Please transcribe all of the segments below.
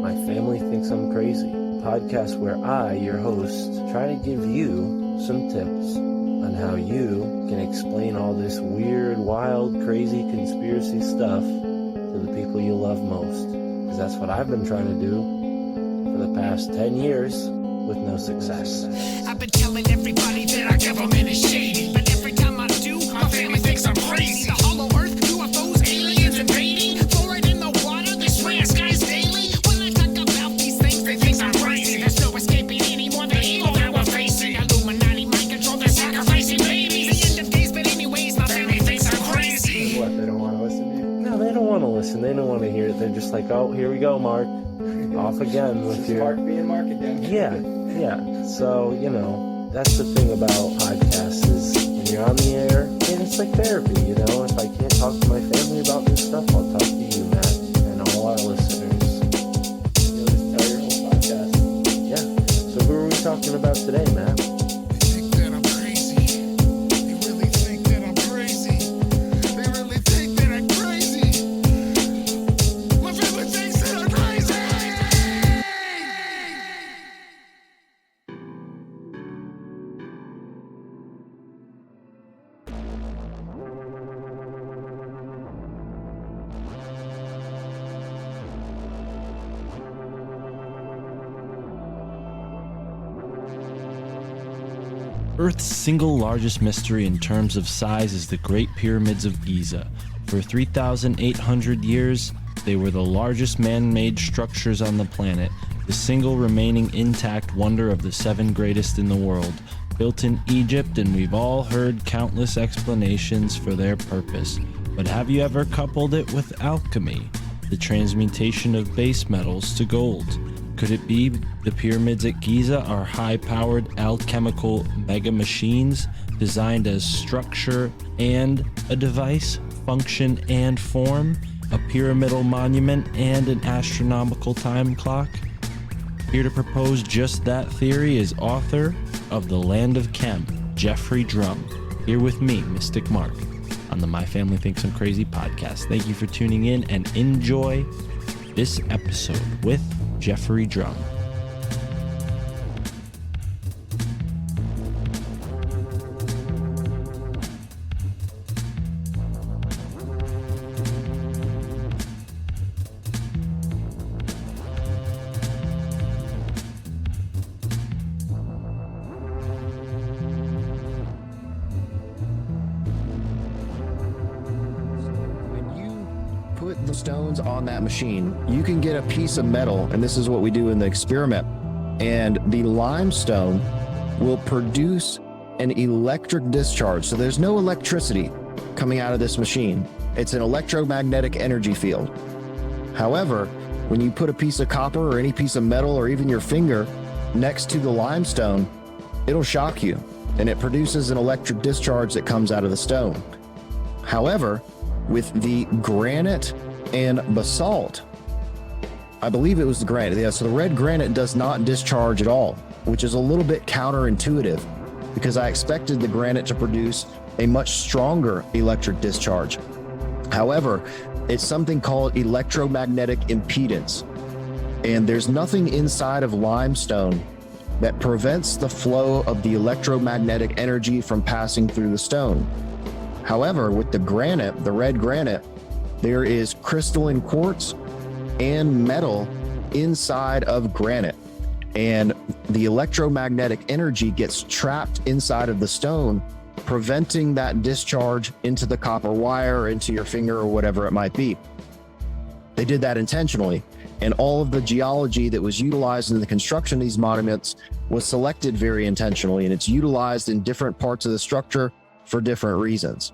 My Family Thinks I'm Crazy, a podcast where I, your host, try to give you some tips on how you can explain all this weird, wild, crazy conspiracy stuff to the people you love most. Because that's what I've been trying to do for the past 10 years with no success. I've been telling everybody that our government is shady, but every time I do, my family thinks I'm crazy. The hollow earth, UFOs, aliens invading, fluoride in the water, they swear skies daily. When I talk about these things, they think I'm crazy. There's no escaping anymore the evil that we're facing. Illuminati mind control, they're sacrificing babies. The end of days, but anyways, my family thinks I'm crazy. What, they don't want to listen to you? No, they don't want to listen. They don't want to hear it. They're just like, oh, here we go, Mark. Off again with your... Mark being Mark again. Yeah. So, that's the thing about podcasts is when you're on the air, and it's like therapy, If I can't talk to my family about this stuff, I'll talk to you, Matt, and all our listeners. You'll just tell your whole podcast. Yeah. So who are we talking about today, Matt? They think that I'm crazy. They really think that I'm crazy. They really think that I'm crazy. My family thinks that I'm crazy. Earth's single largest mystery in terms of size is the Great Pyramids of Giza. For 3,800 years, they were the largest man-made structures on the planet, the single remaining intact wonder of the 7 greatest in the world, built in Egypt, and we've all heard countless explanations for their purpose. But have you ever coupled it with alchemy, the transmutation of base metals to gold? Could it be the pyramids at Giza are high-powered alchemical mega machines designed as structure and a device, function and form, a pyramidal monument and an astronomical time clock? Here to propose just that theory is author of The Land of Khem, Geoffrey Drumm, here with me, Mystic Mark, on the My Family Thinks I'm Crazy podcast. Thank you for tuning in and enjoy this episode with Geoffrey Drumm. Put the stones on that machine, you can get a piece of metal, and this is what we do in the experiment, and the limestone will produce an electric discharge. So there's no electricity coming out of this machine. It's an electromagnetic energy field. However, when you put a piece of copper or any piece of metal or even your finger next to the limestone, it'll shock you, and it produces an electric discharge that comes out of the stone. However, with the granite and basalt, I believe it was the granite. Yeah, so the red granite does not discharge at all, which is a little bit counterintuitive because I expected the granite to produce a much stronger electric discharge. However, it's something called electromagnetic impedance, and there's nothing inside of limestone that prevents the flow of the electromagnetic energy from passing through the stone. However, with the granite, the red granite, there is crystalline quartz and metal inside of granite, and the electromagnetic energy gets trapped inside of the stone, preventing that discharge into the copper wire or into your finger or whatever it might be. They did that intentionally, and all of the geology that was utilized in the construction of these monuments was selected very intentionally, and it's utilized in different parts of the structure for different reasons.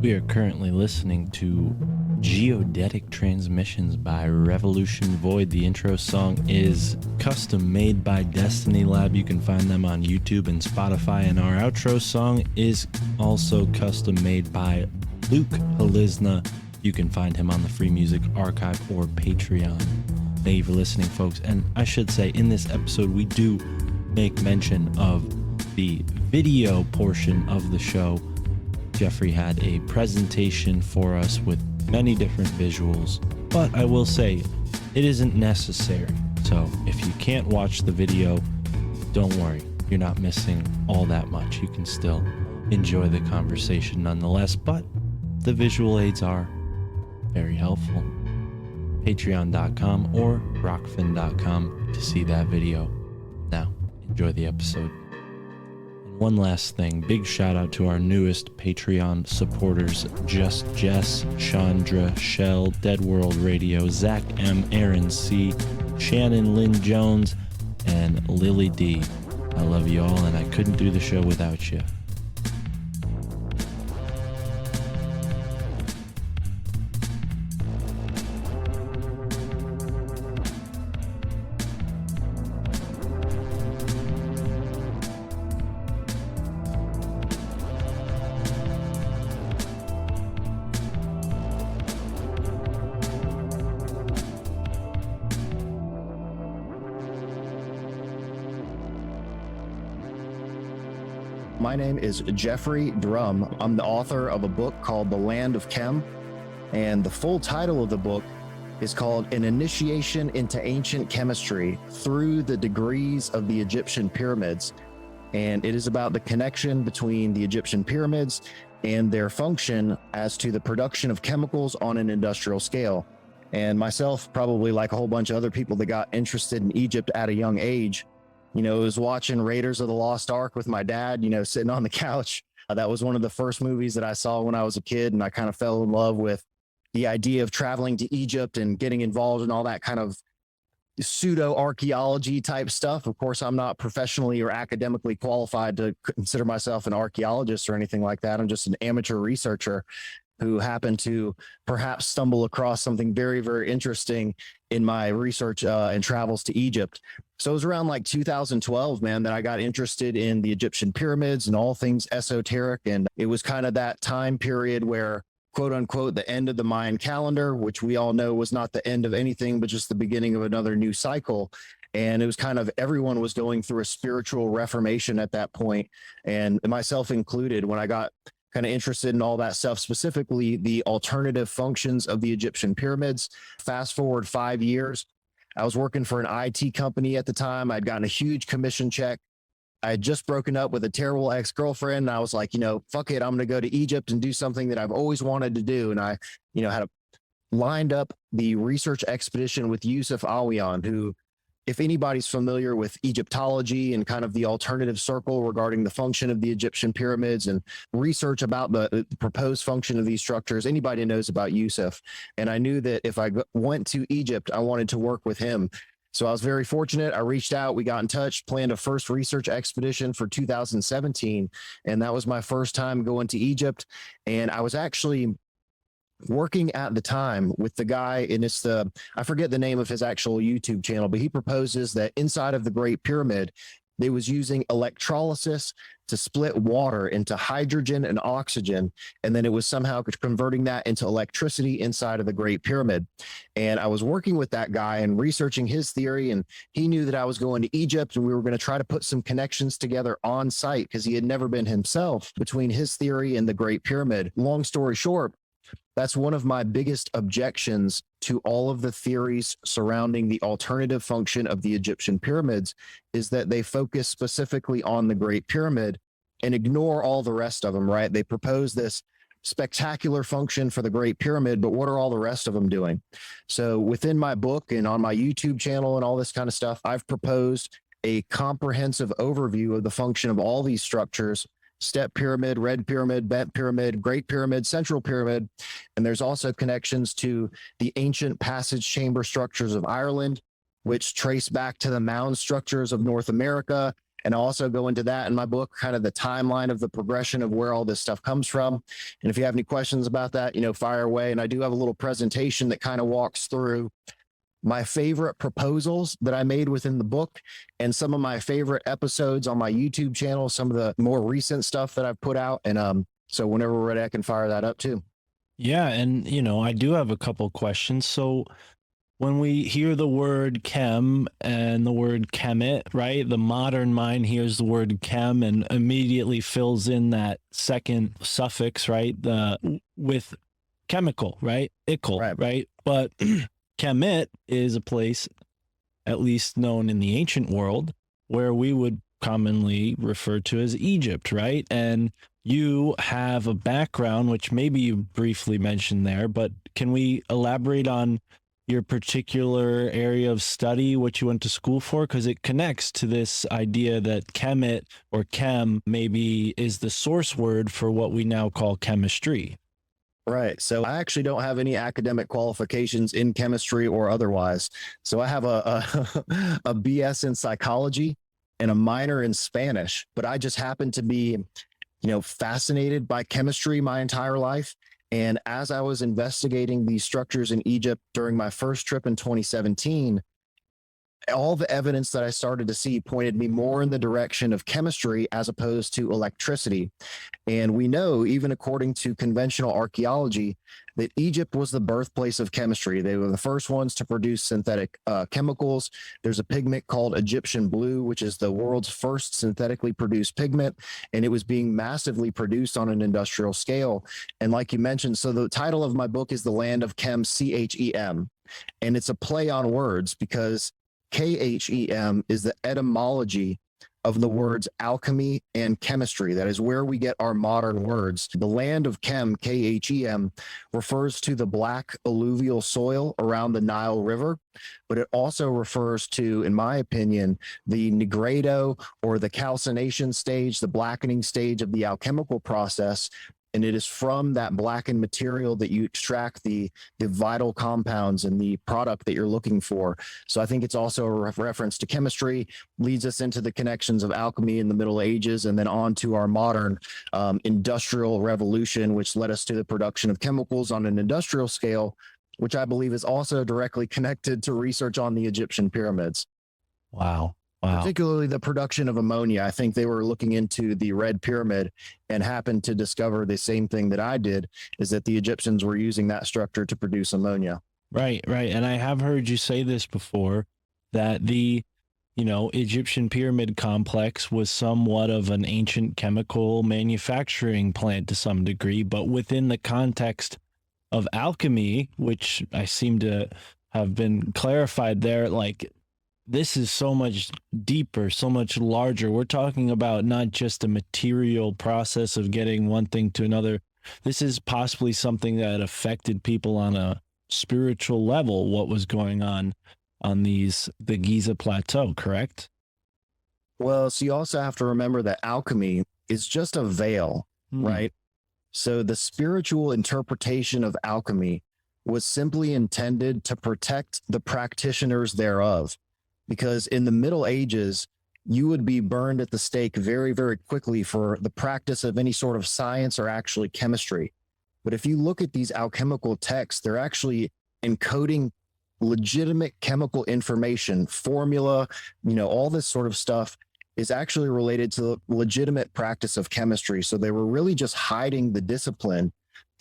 We are currently listening to Geodetic Transmissions by Revolution Void. The intro song is custom made by Destiny Lab. You can find them on YouTube and Spotify. And our outro song is also custom made by Luke Halizna. You can find him on the Free Music Archive or Patreon. Thank you for listening, folks. And I should say, in this episode, we do make mention of the video portion of the show. Geoffrey had a presentation for us with many different visuals, but I will say it isn't necessary. So if you can't watch the video, don't worry, you're not missing all that much. You can still enjoy the conversation nonetheless, but the visual aids are very helpful. Patreon.com or rockfin.com to see that video. Now, enjoy the episode. One last thing, big shout out to our newest Patreon supporters, Just Jess, Chandra, Shell, Dead World Radio, Zach M, Aaron C, Shannon Lynn Jones, and Lily D. I love you all, and I couldn't do the show without you. My name is Geoffrey Drumm. I'm the author of a book called The Land of Khem, and the full title of the book is called An Initiation into Ancient Chemistry Through the Degrees of the Egyptian Pyramids. And it is about the connection between the Egyptian pyramids and their function as to the production of chemicals on an industrial scale. And myself, probably like a whole bunch of other people that got interested in Egypt at a young age, was watching Raiders of the Lost Ark with my dad, sitting on the couch. That was one of the first movies that I saw when I was a kid. And I kind of fell in love with the idea of traveling to Egypt and getting involved in all that kind of pseudo archaeology type stuff. Of course, I'm not professionally or academically qualified to consider myself an archaeologist or anything like that. I'm just an amateur researcher who happened to perhaps stumble across something very, very interesting in my research and travels to Egypt. So it was around like 2012, man, that I got interested in the Egyptian pyramids and all things esoteric. And it was kind of that time period where, quote unquote, the end of the Mayan calendar, which we all know was not the end of anything, but just the beginning of another new cycle. And it was kind of everyone was going through a spiritual reformation at that point, and myself included, when I got kind of interested in all that stuff, specifically the alternative functions of the Egyptian pyramids. Fast forward 5 years, I was working for an IT company at the time. I'd gotten a huge commission check. I had just broken up with a terrible ex-girlfriend. And I was like, fuck it. I'm going to go to Egypt and do something that I've always wanted to do. And I, had lined up the research expedition with Yusuf Awiyan, who, if anybody's familiar with Egyptology and kind of the alternative circle regarding the function of the Egyptian pyramids and research about the proposed function of these structures, anybody knows about Yusuf. And I knew that if I went to Egypt, I wanted to work with him. So I was very fortunate. I reached out, we got in touch, planned a first research expedition for 2017. And that was my first time going to Egypt. And I was actually working at the time with the guy, and I forget the name of his actual YouTube channel, but he proposes that inside of the Great Pyramid, they was using electrolysis to split water into hydrogen and oxygen. And then it was somehow converting that into electricity inside of the Great Pyramid. And I was working with that guy and researching his theory. And he knew that I was going to Egypt, and we were going to try to put some connections together on site because he had never been himself between his theory and the Great Pyramid. Long story short, that's one of my biggest objections to all of the theories surrounding the alternative function of the Egyptian pyramids, is that they focus specifically on the Great Pyramid and ignore all the rest of them, right? They propose this spectacular function for the Great Pyramid, but what are all the rest of them doing? So within my book and on my YouTube channel and all this kind of stuff, I've proposed a comprehensive overview of the function of all these structures: Step Pyramid, Red Pyramid, Bent Pyramid, Great Pyramid, Central Pyramid. And there's also connections to the ancient passage chamber structures of Ireland, which trace back to the mound structures of North America, And I also go into that in my book, kind of the timeline of the progression of where all this stuff comes from. And if you have any questions about that, fire away. And I do have a little presentation that kind of walks through my favorite proposals that I made within the book and some of my favorite episodes on my YouTube channel, some of the more recent stuff that I've put out. And so whenever we're ready, I can fire that up too. Yeah. And, I do have a couple questions. So when we hear the word chem and the word Khemet, right? The modern mind hears the word chem and immediately fills in that second suffix, right? With chemical, right? Ical, right? But Khemet is a place, at least known in the ancient world, where we would commonly refer to as Egypt, right? And you have a background, which maybe you briefly mentioned there, but can we elaborate on your particular area of study, what you went to school for? Because it connects to this idea that Khemet or chem maybe is the source word for what we now call chemistry. Right. So I actually don't have any academic qualifications in chemistry or otherwise. So I have a BS in psychology and a minor in Spanish, but I just happen to be, fascinated by chemistry my entire life. And as I was investigating these structures in Egypt during my first trip in 2017, all the evidence that I started to see pointed me more in the direction of chemistry as opposed to electricity. And we know, even according to conventional archaeology, that Egypt was the birthplace of chemistry. They were the first ones to produce synthetic chemicals. There's a pigment called Egyptian blue, which is the world's first synthetically produced pigment, and it was being massively produced on an industrial scale. And like you mentioned, so the title of my book is The Land of Chem, Chem, and it's a play on words because Khem is the etymology of the words alchemy and chemistry. That is where we get our modern words. The land of Chem, Khem, refers to the black alluvial soil around the Nile River, but it also refers to, in my opinion, the nigredo or the calcination stage, the blackening stage of the alchemical process. And it is from that blackened material that you extract the vital compounds and the product that you're looking for. So I think it's also a reference to chemistry, leads us into the connections of alchemy in the Middle Ages, and then on to our modern industrial revolution, which led us to the production of chemicals on an industrial scale, which I believe is also directly connected to research on the Egyptian pyramids. Wow. Particularly the production of ammonia. I think they were looking into the Red Pyramid and happened to discover the same thing that I did, is that the Egyptians were using that structure to produce ammonia. Right. And I have heard you say this before, that the, Egyptian Pyramid Complex was somewhat of an ancient chemical manufacturing plant to some degree, but within the context of alchemy, which I seem to have been clarified there, like, this is so much deeper, so much larger. We're talking about not just a material process of getting one thing to another. This is possibly something that affected people on a spiritual level, what was going on the Giza Plateau, correct? Well, so you also have to remember that alchemy is just a veil, right? So the spiritual interpretation of alchemy was simply intended to protect the practitioners thereof. Because in the Middle Ages, you would be burned at the stake very, very quickly for the practice of any sort of science or actually chemistry. But if you look at these alchemical texts, they're actually encoding legitimate chemical information, formula, all this sort of stuff is actually related to the legitimate practice of chemistry. So they were really just hiding the discipline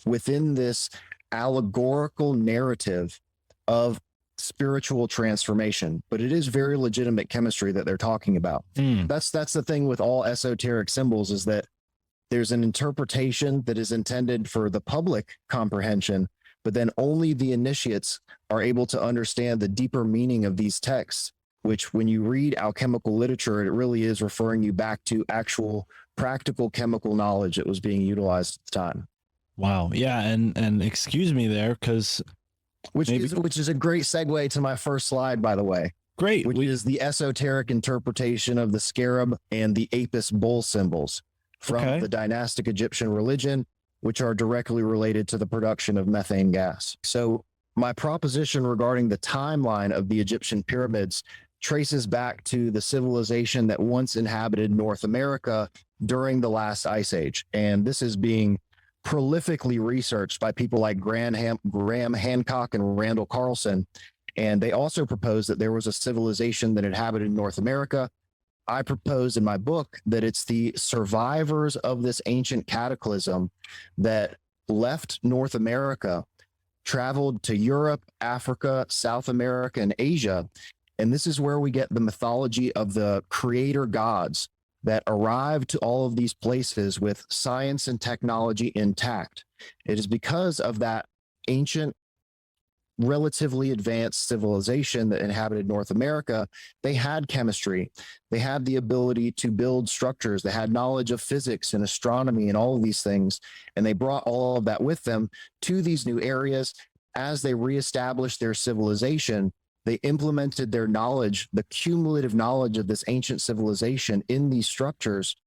within this allegorical narrative of spiritual transformation, but it is very legitimate chemistry that they're talking about. That's the thing with all esoteric symbols, is that there's an interpretation that is intended for the public comprehension, but then only the initiates are able to understand the deeper meaning of these texts, which when you read alchemical literature, it really is referring you back to actual practical chemical knowledge that was being utilized at the time. Wow. Yeah. And excuse me there, because which is a great segue to my first slide, by the way. Great. Which is the esoteric interpretation of the scarab and the Apis bull symbols from the dynastic Egyptian religion, which are directly related to the production of methane gas. So my proposition regarding the timeline of the Egyptian pyramids traces back to the civilization that once inhabited North America during the last ice age. And this is being prolifically researched by people like Graham Hancock and Randall Carlson. And they also proposed that there was a civilization that inhabited North America. I propose in my book that it's the survivors of this ancient cataclysm that left North America, traveled to Europe, Africa, South America, and Asia. And this is where we get the mythology of the creator gods that arrived to all of these places with science and technology intact. It is because of that ancient, relatively advanced civilization that inhabited North America. They had chemistry. They had the ability to build structures. They had knowledge of physics and astronomy and all of these things. And they brought all of that with them to these new areas. As they reestablished their civilization, they implemented their knowledge, the cumulative knowledge of this ancient civilization in these structures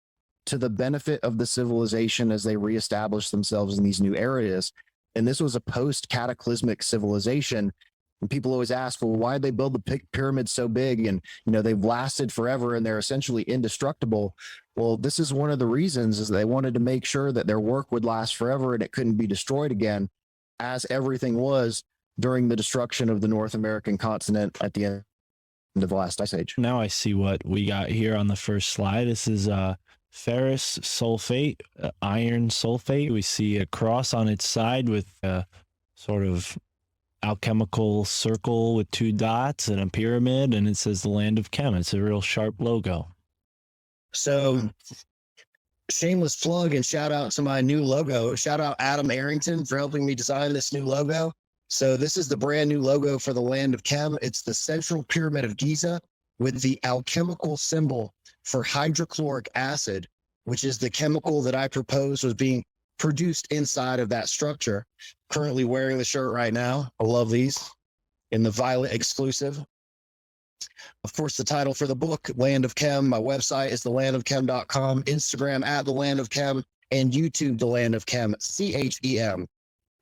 to the benefit of the civilization as they reestablished themselves in these new areas. And this was a post-cataclysmic civilization. And people always ask, well, why did they build the pyramids so big? And, they've lasted forever and they're essentially indestructible. Well, this is one of the reasons, is they wanted to make sure that their work would last forever and it couldn't be destroyed again, as everything was during the destruction of the North American continent at the end of the last ice age. Now I see what we got here on the first slide. This is ferrous sulfate, iron sulfate. We see a cross on its side with a sort of alchemical circle with two dots and a pyramid, and it says the land of Khemet. It's a real sharp logo. So shameless plug and shout out to my new logo. Shout out Adam Arrington for helping me design this new logo. So this is the brand new logo for the land of Khem. It's the central pyramid of Giza with the alchemical symbol for hydrochloric acid, which is the chemical that I proposed was being produced inside of that structure. Currently wearing the shirt right now. I love these in the violet exclusive. Of course, the title for the book, Land of Khem. My website is thelandofkhem.com, Instagram at the Land of Khem, and YouTube, the Land of Khem, CHEM.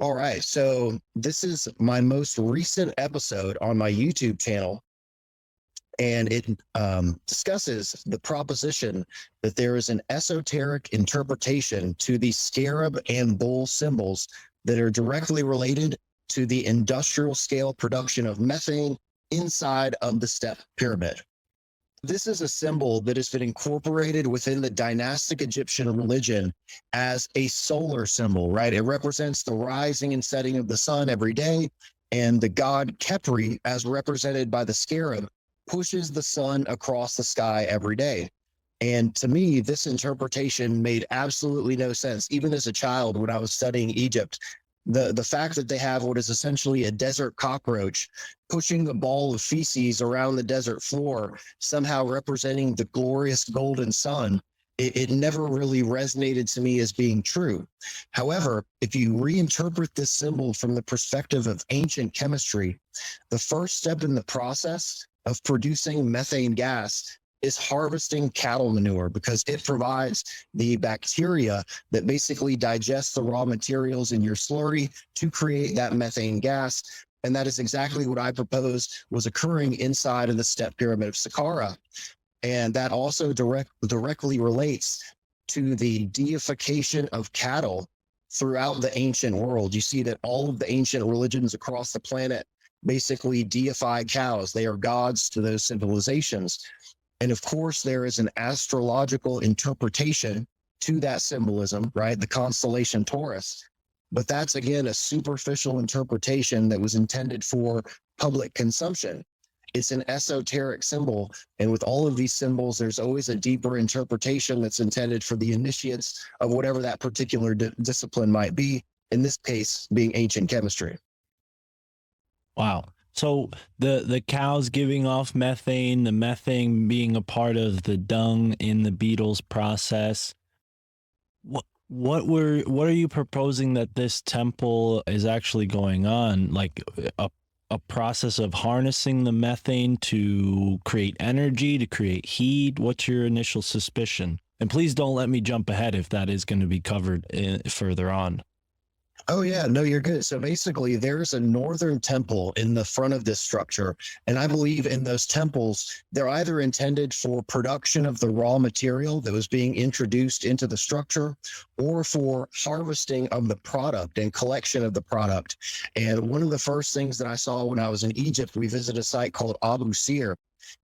All right, so this is my most recent episode on my YouTube channel, and it discusses the proposition that there is an esoteric interpretation to the scarab and bull symbols that are directly related to the industrial scale production of methane inside of the step pyramid. This is a symbol that has been incorporated within the dynastic Egyptian religion as a solar symbol, right? It represents the rising and setting of the sun every day, and the god Khepri, as represented by the scarab, pushes the sun across the sky every day. And to me, this interpretation made absolutely no sense. Even as a child, when I was studying Egypt, the fact that they have what is essentially a desert cockroach pushing a ball of feces around the desert floor, somehow representing the glorious golden sun, it never really resonated to me as being true. However, if you reinterpret this symbol from the perspective of ancient chemistry, the first step in the process of producing methane gas is harvesting cattle manure, because it provides the bacteria that basically digest the raw materials in your slurry to create that methane gas. And that is exactly what I proposed was occurring inside of the step pyramid of Saqqara. And that also directly relates to the deification of cattle throughout the ancient world. You see that all of the ancient religions across the planet basically deify cows. They are gods to those civilizations. And of course, there is an astrological interpretation to that symbolism, right? The constellation Taurus. But that's, again, a superficial interpretation that was intended for public consumption. It's an esoteric symbol. And with all of these symbols, there's always a deeper interpretation that's intended for the initiates of whatever that particular discipline might be, in this case, being ancient chemistry. Wow. So the cows giving off methane, the methane being a part of the dung in the beetle's process. What are you proposing that this temple is actually going on? Like a process of harnessing the methane to create energy, to create heat? What's your initial suspicion? And please don't let me jump ahead if that is going to be covered further on. Oh yeah, no, you're good. So basically there's a northern temple in the front of this structure. And I believe in those temples, they're either intended for production of the raw material that was being introduced into the structure or for harvesting of the product and collection of the product. And one of the first things that I saw when I was in Egypt, we visited a site called Abu Sir,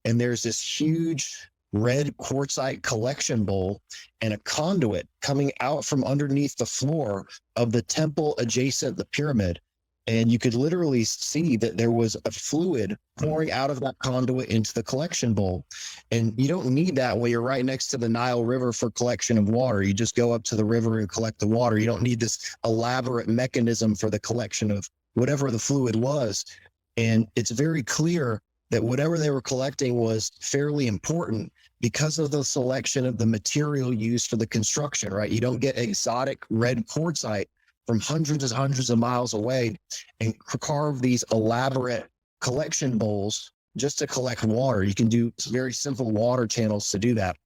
and there's this huge red quartzite collection bowl and a conduit coming out from underneath the floor of the temple adjacent the pyramid. And you could literally see that there was a fluid pouring out of that conduit into the collection bowl. And you don't need that when you're right next to the Nile River for collection of water. You just go up to the river and collect the water. You don't need this elaborate mechanism for the collection of whatever the fluid was. And it's very clear that whatever they were collecting was fairly important because of the selection of the material used for the construction, right? You don't get exotic red quartzite from hundreds and hundreds of miles away and carve these elaborate collection bowls just to collect water. You can do very simple water channels to do that.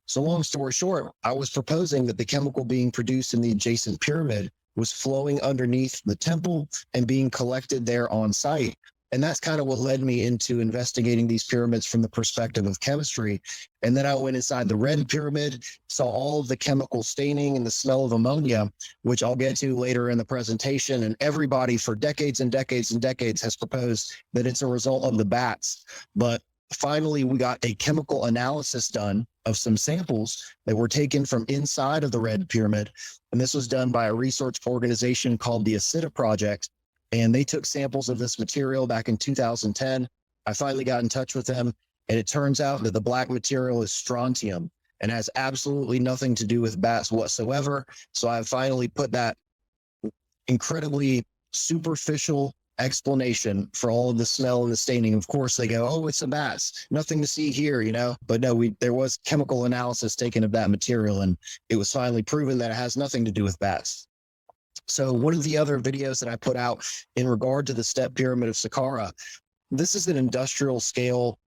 So long story short, I was proposing that the chemical being produced in the adjacent pyramid was flowing underneath the temple and being collected there on site. And that's kind of what led me into investigating these pyramids from the perspective of chemistry. And then I went inside the red pyramid, saw all of the chemical staining and the smell of ammonia, which I'll get to later in the presentation. And everybody for decades and decades and decades has proposed that it's a result of the bats. But finally, we got a chemical analysis done of some samples that were taken from inside of the red pyramid. And this was done by a research organization called the Acida Project. And they took samples of this material back in 2010. I finally got in touch with them, and it turns out that the black material is strontium and has absolutely nothing to do with bats whatsoever. So I finally put that incredibly superficial explanation for all of the smell and the staining. Of course, they go, oh, it's the bats. Nothing to see here, you know? But no, there was chemical analysis taken of that material, and it was finally proven that it has nothing to do with bats. So one of the other videos that I put out in regard to the step pyramid of Saqqara, this is an industrial scale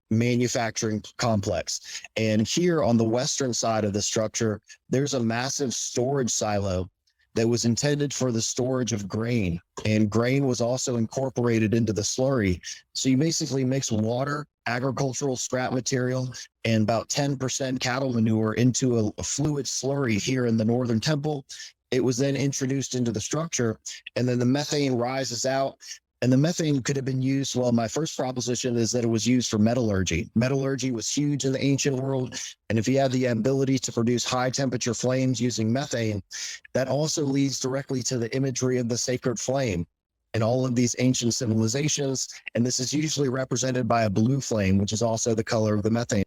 manufacturing complex. And here on the western side of the structure, there's a massive storage silo that was intended for the storage of grain. And grain was also incorporated into the slurry. So you basically mix water, agricultural scrap material, and about 10% cattle manure into a fluid slurry here in the Northern Temple. It was then introduced into the structure, and then the methane rises out. And the methane could have been used. Well, my first proposition is that it was used for metallurgy. Metallurgy was huge in the ancient world. And if you have the ability to produce high temperature flames using methane, that also leads directly to the imagery of the sacred flame in all of these ancient civilizations. And this is usually represented by a blue flame, which is also the color of the methane.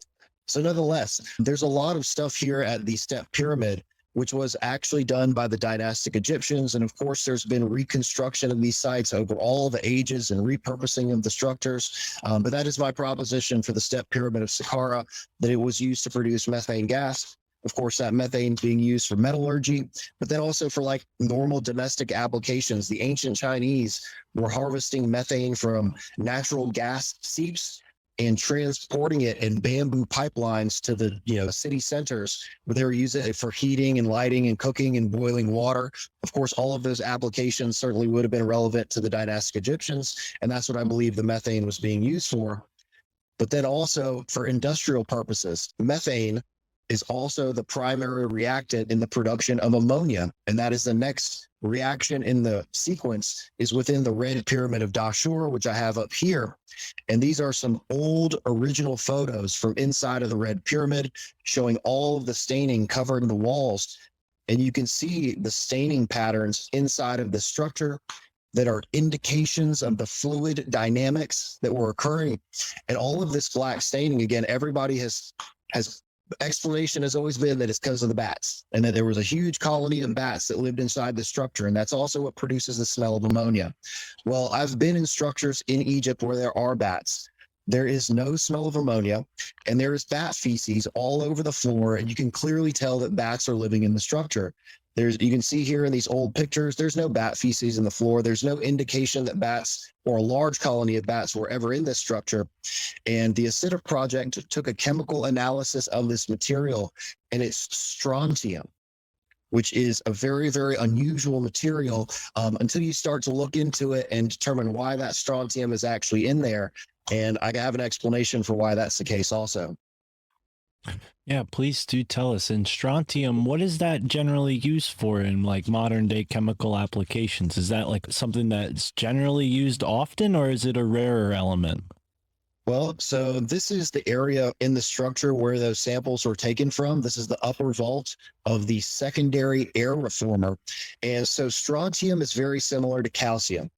So nonetheless, there's a lot of stuff here at the Step Pyramid, which was actually done by the dynastic Egyptians. And of course, there's been reconstruction of these sites over all the ages and repurposing of the structures. But that is my proposition for the Step Pyramid of Saqqara, that it was used to produce methane gas. Of course, that methane being used for metallurgy, but then also for like normal domestic applications. The ancient Chinese were harvesting methane from natural gas seeps and transporting it in bamboo pipelines to the city centers where they were using it for heating and lighting and cooking and boiling water. Of course, all of those applications certainly would have been relevant to the dynastic Egyptians, and that's what I believe the methane was being used for. But then also for industrial purposes, methane is also the primary reactant in the production of ammonia, and that is the next reaction in the sequence is within the red pyramid of Dashur, which I have up here. And these are some old original photos from inside of the red pyramid showing all of the staining covering the walls. And you can see the staining patterns inside of the structure that are indications of the fluid dynamics that were occurring. And all of this black staining, again, everybody has explanation has always been that it's because of the bats, and that there was a huge colony of bats that lived inside the structure, and that's also what produces the smell of ammonia. Well, I've been in structures in Egypt where there are bats. There is no smell of ammonia, and there is bat feces all over the floor, and you can clearly tell that bats are living in the structure. You can see here in these old pictures, there's no bat feces in the floor. There's no indication that bats or a large colony of bats were ever in this structure. And the Acida Project took a chemical analysis of this material, and it's strontium. which is a very, very unusual material until you start to look into it and determine why that strontium is actually in there. And I have an explanation for why that's the case also. Yeah, please do tell us. And strontium, what is that generally used for in like modern day chemical applications? Is that like something that's generally used often, or is it a rarer element? Well, so this is the area in the structure where those samples were taken from. This is the upper vault of the secondary air reformer. And so strontium is very similar to calcium,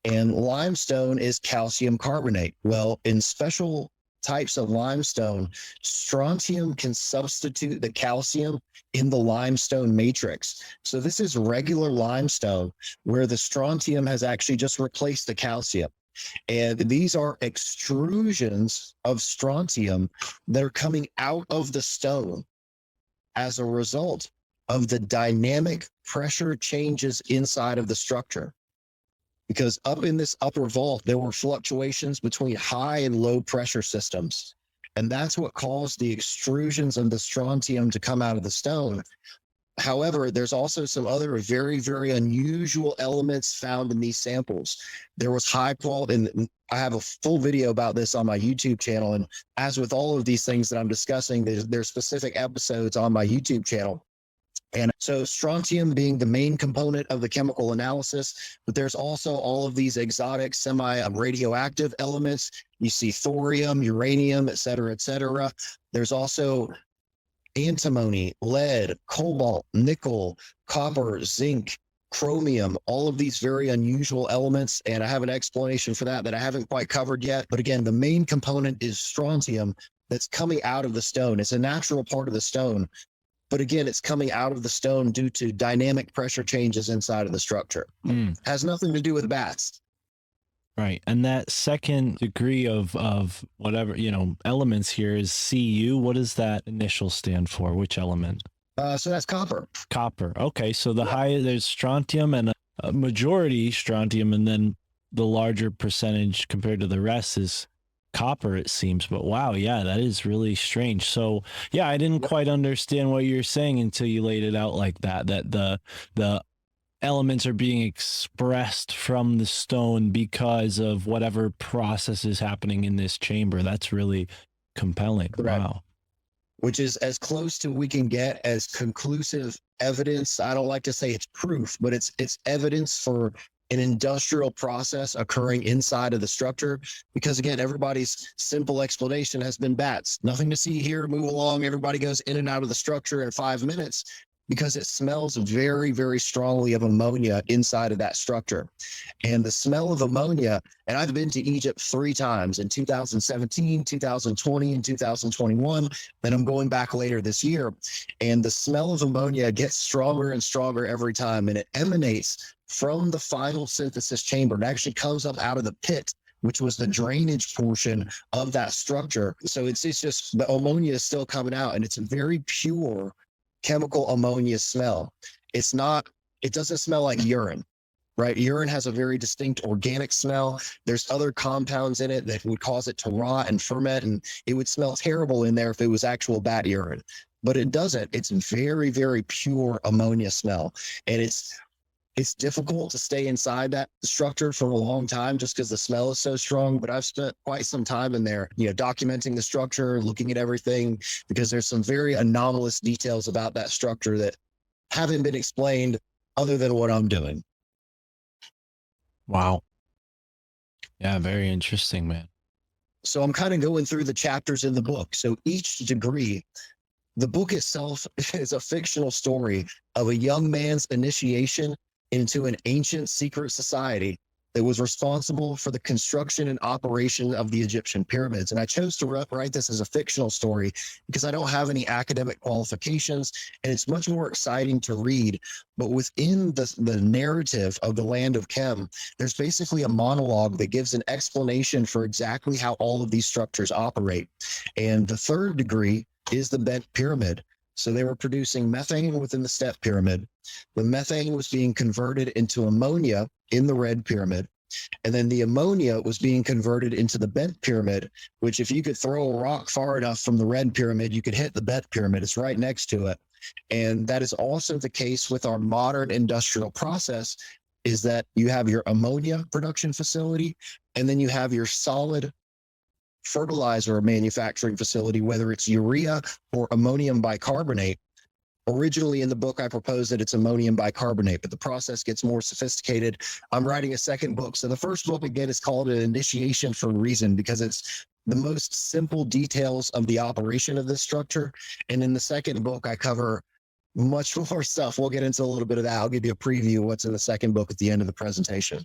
and limestone is calcium carbonate. Well, in special types of limestone, strontium can substitute the calcium in the limestone matrix. So this is regular limestone where the strontium has actually just replaced the calcium. And these are extrusions of strontium that are coming out of the stone as a result of the dynamic pressure changes inside of the structure. Because up in this upper vault, there were fluctuations between high and low pressure systems. And that's what caused the extrusions of the strontium to come out of the stone. However, there's also some other very, very unusual elements found in these samples. There was high quality, and I have a full video about this on my YouTube channel. And as with all of these things that I'm discussing, there's specific episodes on my YouTube channel. And so strontium being the main component of the chemical analysis, but there's also all of these exotic semi-radioactive elements. You see thorium, uranium, et cetera, et cetera. There's also antimony, lead, cobalt, nickel, copper, zinc, chromium, all of these very unusual elements. And I have an explanation for that I haven't quite covered yet. But again, the main component is strontium that's coming out of the stone. It's a natural part of the stone. But again, it's coming out of the stone due to dynamic pressure changes inside of the structure. Has nothing to do with bats. Right. And that second degree of whatever, elements here is Cu. What does that initial stand for? Which element? So that's copper. Copper. Okay. So the higher there's strontium and a majority strontium, and then the larger percentage compared to the rest is copper, it seems. But wow, yeah, that is really strange. So yeah, I didn't quite understand what you're saying until you laid it out like that the elements are being expressed from the stone because of whatever process is happening in this chamber. That's really compelling. Correct. Wow. Which is as close to we can get as conclusive evidence. I don't like to say it's proof, but it's evidence for an industrial process occurring inside of the structure. Because again, everybody's simple explanation has been bats. Nothing to see here, move along. Everybody goes in and out of the structure in 5 minutes because it smells very, very strongly of ammonia inside of that structure. And the smell of ammonia, and I've been to Egypt 3 times, in 2017, 2020, and 2021, and I'm going back later this year. And the smell of ammonia gets stronger and stronger every time, and it emanates from the final synthesis chamber. It actually comes up out of the pit, which was the drainage portion of that structure. So it's just the ammonia is still coming out, and it's a very pure chemical ammonia smell. It doesn't smell like urine, right? Urine has a very distinct organic smell. There's other compounds in it that would cause it to rot and ferment, and it would smell terrible in there if it was actual bat urine. But it doesn't. It's very, very pure ammonia smell. And it's difficult to stay inside that structure for a long time just because the smell is so strong. But I've spent quite some time in there, documenting the structure, looking at everything, because there's some very anomalous details about that structure that haven't been explained other than what I'm doing. Wow. Yeah, very interesting, man. So I'm kind of going through the chapters in the book. So each degree, the book itself is a fictional story of a young man's initiation into an ancient secret society that was responsible for the construction and operation of the Egyptian pyramids. And I chose to write this as a fictional story because I don't have any academic qualifications, and it's much more exciting to read. But within the narrative of the land of Khem, there's basically a monologue that gives an explanation for exactly how all of these structures operate. And the third degree is the bent pyramid. So they were producing methane within the step pyramid. The methane was being converted into ammonia in the red pyramid. And then the ammonia was being converted into the bent pyramid, which if you could throw a rock far enough from the red pyramid, you could hit the bent pyramid. It's right next to it. And that is also the case with our modern industrial process, is that you have your ammonia production facility, and then you have your solid fertilizer manufacturing facility, whether it's urea or ammonium bicarbonate. Originally in the book, I proposed that it's ammonium bicarbonate, but the process gets more sophisticated. I'm writing a second book. So the first book, again, is called An Initiation for a reason, because it's the most simple details of the operation of this structure. And in the second book, I cover much more stuff. We'll get into a little bit of that. I'll give you a preview of what's in the second book at the end of the presentation.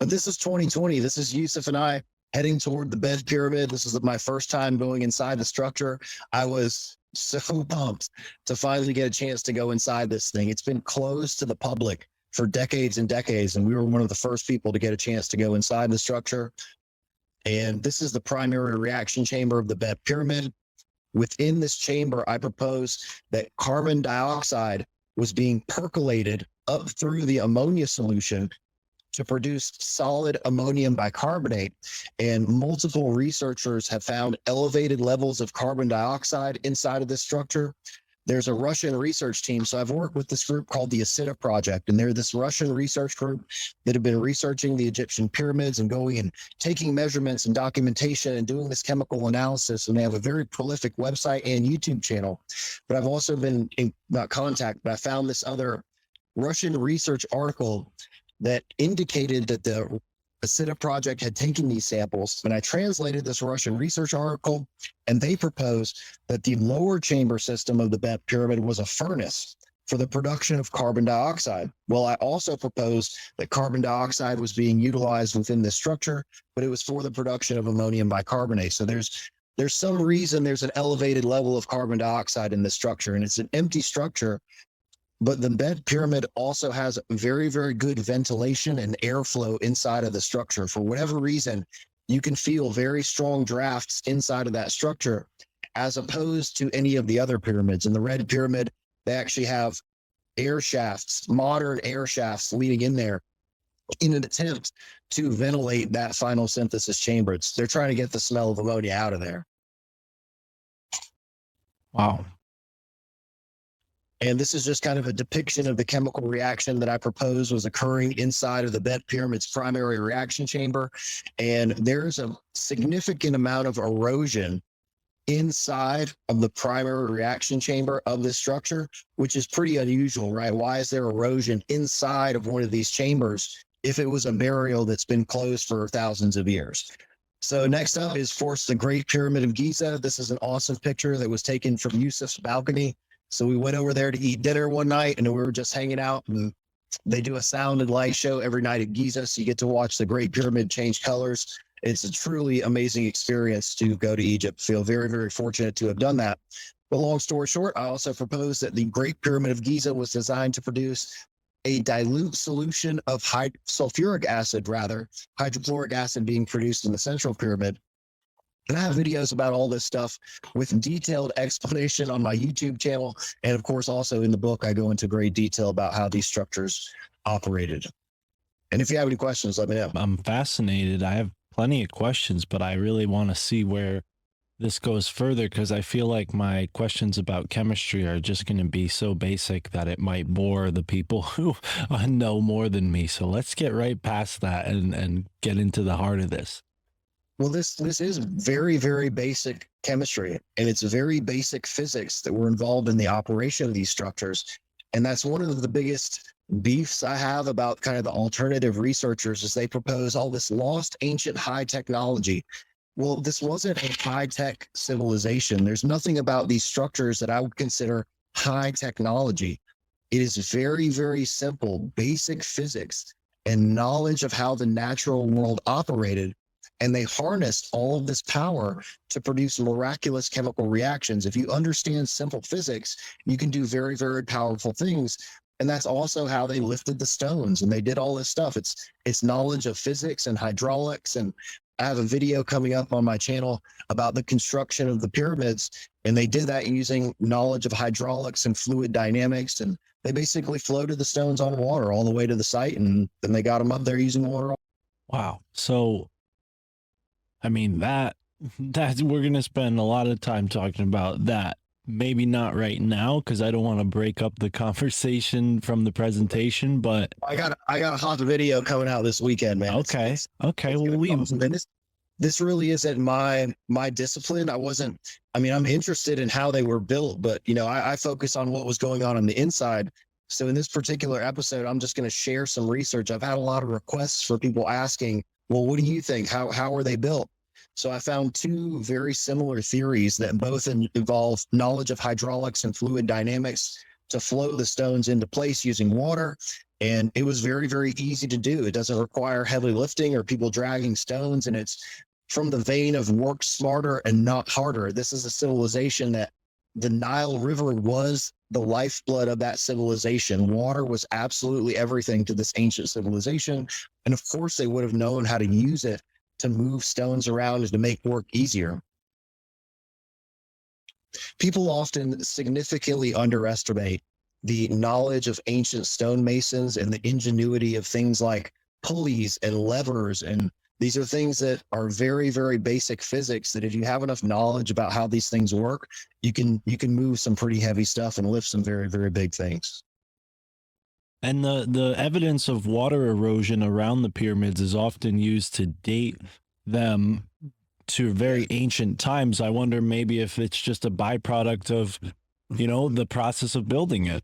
But this is 2020. This is Yusuf and I heading toward the bed pyramid. This is my first time going inside the structure. I was so pumped to finally get a chance to go inside this thing. It's been closed to the public for decades and decades, and we were one of the first people to get a chance to go inside the structure. And this is the primary reaction chamber of the bed pyramid. Within this chamber, I propose that carbon dioxide was being percolated up through the ammonia solution to produce solid ammonium bicarbonate. And multiple researchers have found elevated levels of carbon dioxide inside of this structure. There's a Russian research team. So I've worked with this group called the Asida Project, and they're this Russian research group that have been researching the Egyptian pyramids and going and taking measurements and documentation and doing this chemical analysis. And they have a very prolific website and YouTube channel. But I've also been in contact, but I found this other Russian research article that indicated that the Asida Project had taken these samples, and I translated this Russian research article, and they proposed that the lower chamber system of the Beth Pyramid was a furnace for the production of carbon dioxide. Well, I also proposed that carbon dioxide was being utilized within this structure, but it was for the production of ammonium bicarbonate. So there's some reason there's an elevated level of carbon dioxide in this structure, and it's an empty structure. But the bed pyramid also has very, very good ventilation and airflow inside of the structure. For whatever reason, you can feel very strong drafts inside of that structure, as opposed to any of the other pyramids. In the red pyramid, they actually have air shafts, modern air shafts leading in there in an attempt to ventilate that final synthesis chamber. They're trying to get the smell of ammonia out of there. Wow. And this is just kind of a depiction of the chemical reaction that I proposed was occurring inside of the bed pyramid's primary reaction chamber. And there's a significant amount of erosion inside of the primary reaction chamber of this structure, which is pretty unusual, right? Why is there erosion inside of one of these chambers if it was a burial that's been closed for thousands of years? So next up is, of course, the Great Pyramid of Giza. This is an awesome picture that was taken from Yusuf's balcony. So we went over there to eat dinner one night, and we were just hanging out, and they do a sound and light show every night at Giza. So you get to watch the Great Pyramid change colors. It's a truly amazing experience to go to Egypt. Feel very, very fortunate to have done that. But long story short, I also proposed that the Great Pyramid of Giza was designed to produce a dilute solution of sulfuric acid, hydrochloric acid being produced in the central pyramid. And I have videos about all this stuff with detailed explanation on my YouTube channel. And of course, also in the book, I go into great detail about how these structures operated. And if you have any questions, let me know. I'm fascinated. I have plenty of questions, but I really want to see where this goes further, because I feel like my questions about chemistry are just going to be so basic that it might bore the people who know more than me. So let's get right past that and get into the heart of this. Well, this is very, very basic chemistry, and it's very basic physics that were involved in the operation of these structures. And that's one of the biggest beefs I have about kind of the alternative researchers, is they propose all this lost ancient high technology. Well, this wasn't a high-tech civilization. There's nothing about these structures that I would consider high technology. It is very, very simple, basic physics and knowledge of how the natural world operated. And they harnessed all of this power to produce miraculous chemical reactions. If you understand simple physics, you can do very, very powerful things. And that's also how they lifted the stones, and they did all this stuff. It's knowledge of physics and hydraulics. And I have a video coming up on my channel about the construction of the pyramids, and they did that using knowledge of hydraulics and fluid dynamics. And they basically floated the stones on water all the way to the site, and then they got them up there using water. Wow. So, I mean, that we're going to spend a lot of time talking about that. maybe not right now because I don't want to break up the conversation from the presentation, but I got a hot video coming out this weekend, man. okay. Okay. Well, This really isn't my discipline. I'm interested in how they were built, but I focus on what was going on the inside. So in this particular episode, I'm just going to share some research. I've had a lot of requests for people asking, well, what do you think? How were they built? So I found two very similar theories that both involve knowledge of hydraulics and fluid dynamics to float the stones into place using water. And it was very, very easy to do. It doesn't require heavy lifting or people dragging stones. And it's from the vein of work smarter and not harder. This is a civilization that the Nile River was the lifeblood of that civilization. Water was absolutely everything to this ancient civilization. And of course, they would have known how to use it to move stones around and to make work easier. People often significantly underestimate the knowledge of ancient stonemasons and the ingenuity of things like pulleys and levers. And these are things that are very, very basic physics that if you have enough knowledge about how these things work, you can move some pretty heavy stuff and lift some very, very big things. And the evidence of water erosion around the pyramids is often used to date them to very ancient times. I wonder maybe if it's just a byproduct of, the process of building it.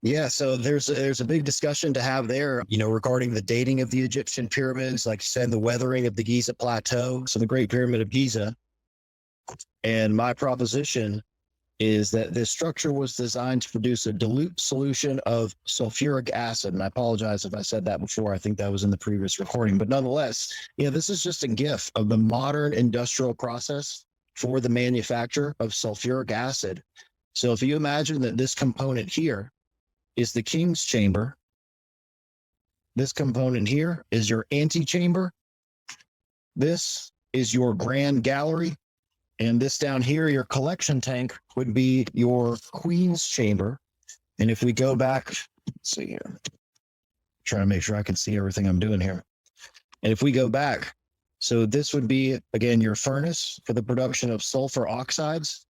Yeah, so there's a big discussion to have there, regarding the dating of the Egyptian pyramids, like you said, the weathering of the Giza Plateau, so the Great Pyramid of Giza. And my proposition is that this structure was designed to produce a dilute solution of sulfuric acid. And I apologize if I said that before. I think that was in the previous recording. But nonetheless, this is just a gift of the modern industrial process for the manufacture of sulfuric acid. So if you imagine that this component here is the king's chamber, this component here is your antechamber, this is your grand gallery, and this down here, your collection tank, would be your queen's chamber. And if we go back, let's see here, trying to make sure I can see everything I'm doing here. And if we go back, so this would be, again, your furnace for the production of sulfur oxides,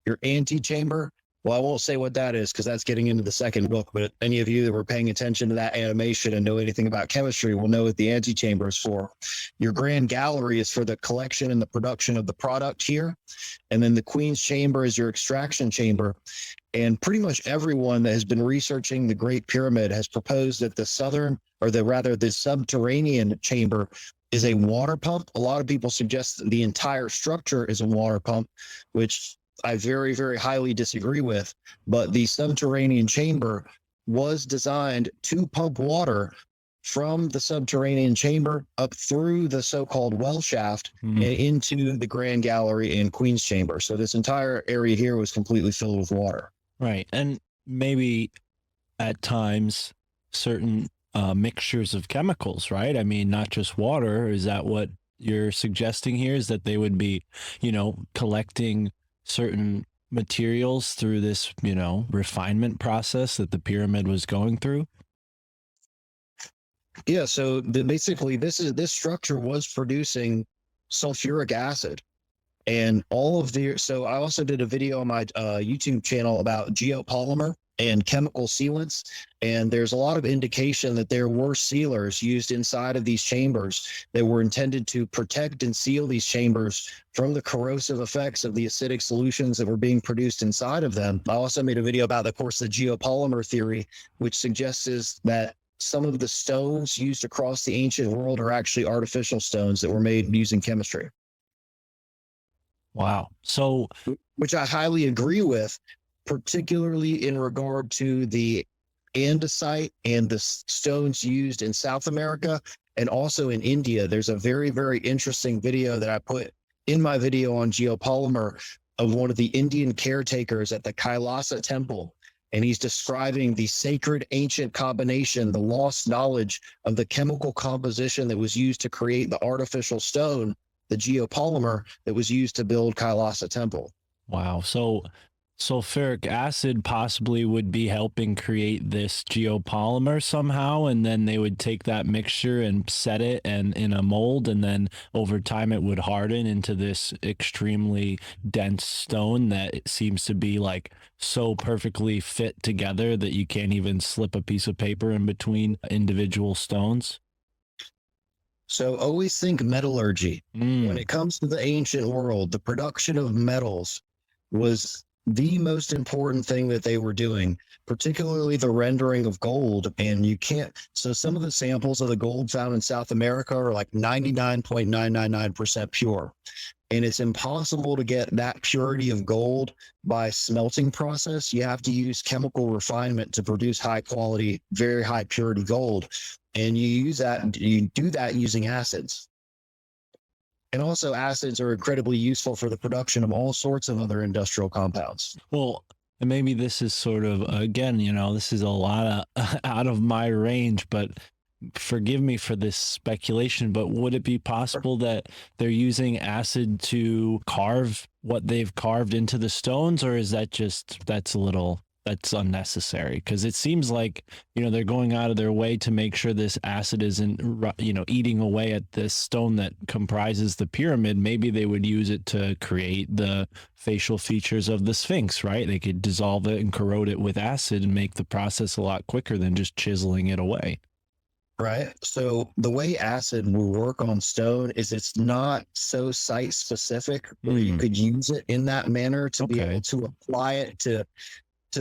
your antechamber. Well, I won't say what that is because that's getting into the second book, but any of you that were paying attention to that animation and know anything about chemistry will know what the antechamber is for. Your grand gallery is for the collection and the production of the product here. And then the queen's chamber is your extraction chamber. And pretty much everyone that has been researching the Great Pyramid has proposed that the subterranean chamber is a water pump. A lot of people suggest that the entire structure is a water pump, which I very, very highly disagree with. But the subterranean chamber was designed to pump water from the subterranean chamber up through the so-called well shaft and into the grand gallery and queen's chamber. So this entire area here was completely filled with water. Right. And maybe at times certain mixtures of chemicals, right? I mean, not just water. Is that what you're suggesting here? Is that they would be, collecting certain materials through this, refinement process that the pyramid was going through? Yeah, so basically this structure was producing sulfuric acid. And so I also did a video on my YouTube channel about geopolymer and chemical sealants. And there's a lot of indication that there were sealers used inside of these chambers that were intended to protect and seal these chambers from the corrosive effects of the acidic solutions that were being produced inside of them. I also made a video about, of course, the geopolymer theory, which suggests that some of the stones used across the ancient world are actually artificial stones that were made using chemistry. Wow. So, which I highly agree with, particularly in regard to the andesite and the stones used in South America and also in India. There's a very, very interesting video that I put in my video on geopolymer of one of the Indian caretakers at the Kailasa temple. And he's describing the sacred ancient combination, the lost knowledge of the chemical composition that was used to create the artificial stone, the geopolymer that was used to build Kailasa temple. Wow. So sulfuric acid possibly would be helping create this geopolymer somehow, and then they would take that mixture and set it and in a mold, and then over time it would harden into this extremely dense stone that it seems to be like so perfectly fit together that you can't even slip a piece of paper in between individual stones. So always think metallurgy. When it comes to the ancient world, the production of metals was the most important thing that they were doing, particularly the rendering of gold. And you can't, so some of the samples of the gold found in South America are like 99.999% pure. And it's impossible to get that purity of gold by smelting process. You have to use chemical refinement to produce high quality, very high purity gold. And you do that using acids. And also acids are incredibly useful for the production of all sorts of other industrial compounds. Well, and maybe this is sort of, again, this is a lot of out of my range, but forgive me for this speculation, but would it be possible that they're using acid to carve what they've carved into the stones, or is that's unnecessary? Because it seems like they're going out of their way to make sure this acid isn't eating away at this stone that comprises the pyramid. Maybe they would use it to create the facial features of the Sphinx, right? They could dissolve it and corrode it with acid and make the process a lot quicker than just chiseling it away. Right. So the way acid will work on stone is it's not so site specific where you could use it in that manner to be able to apply it to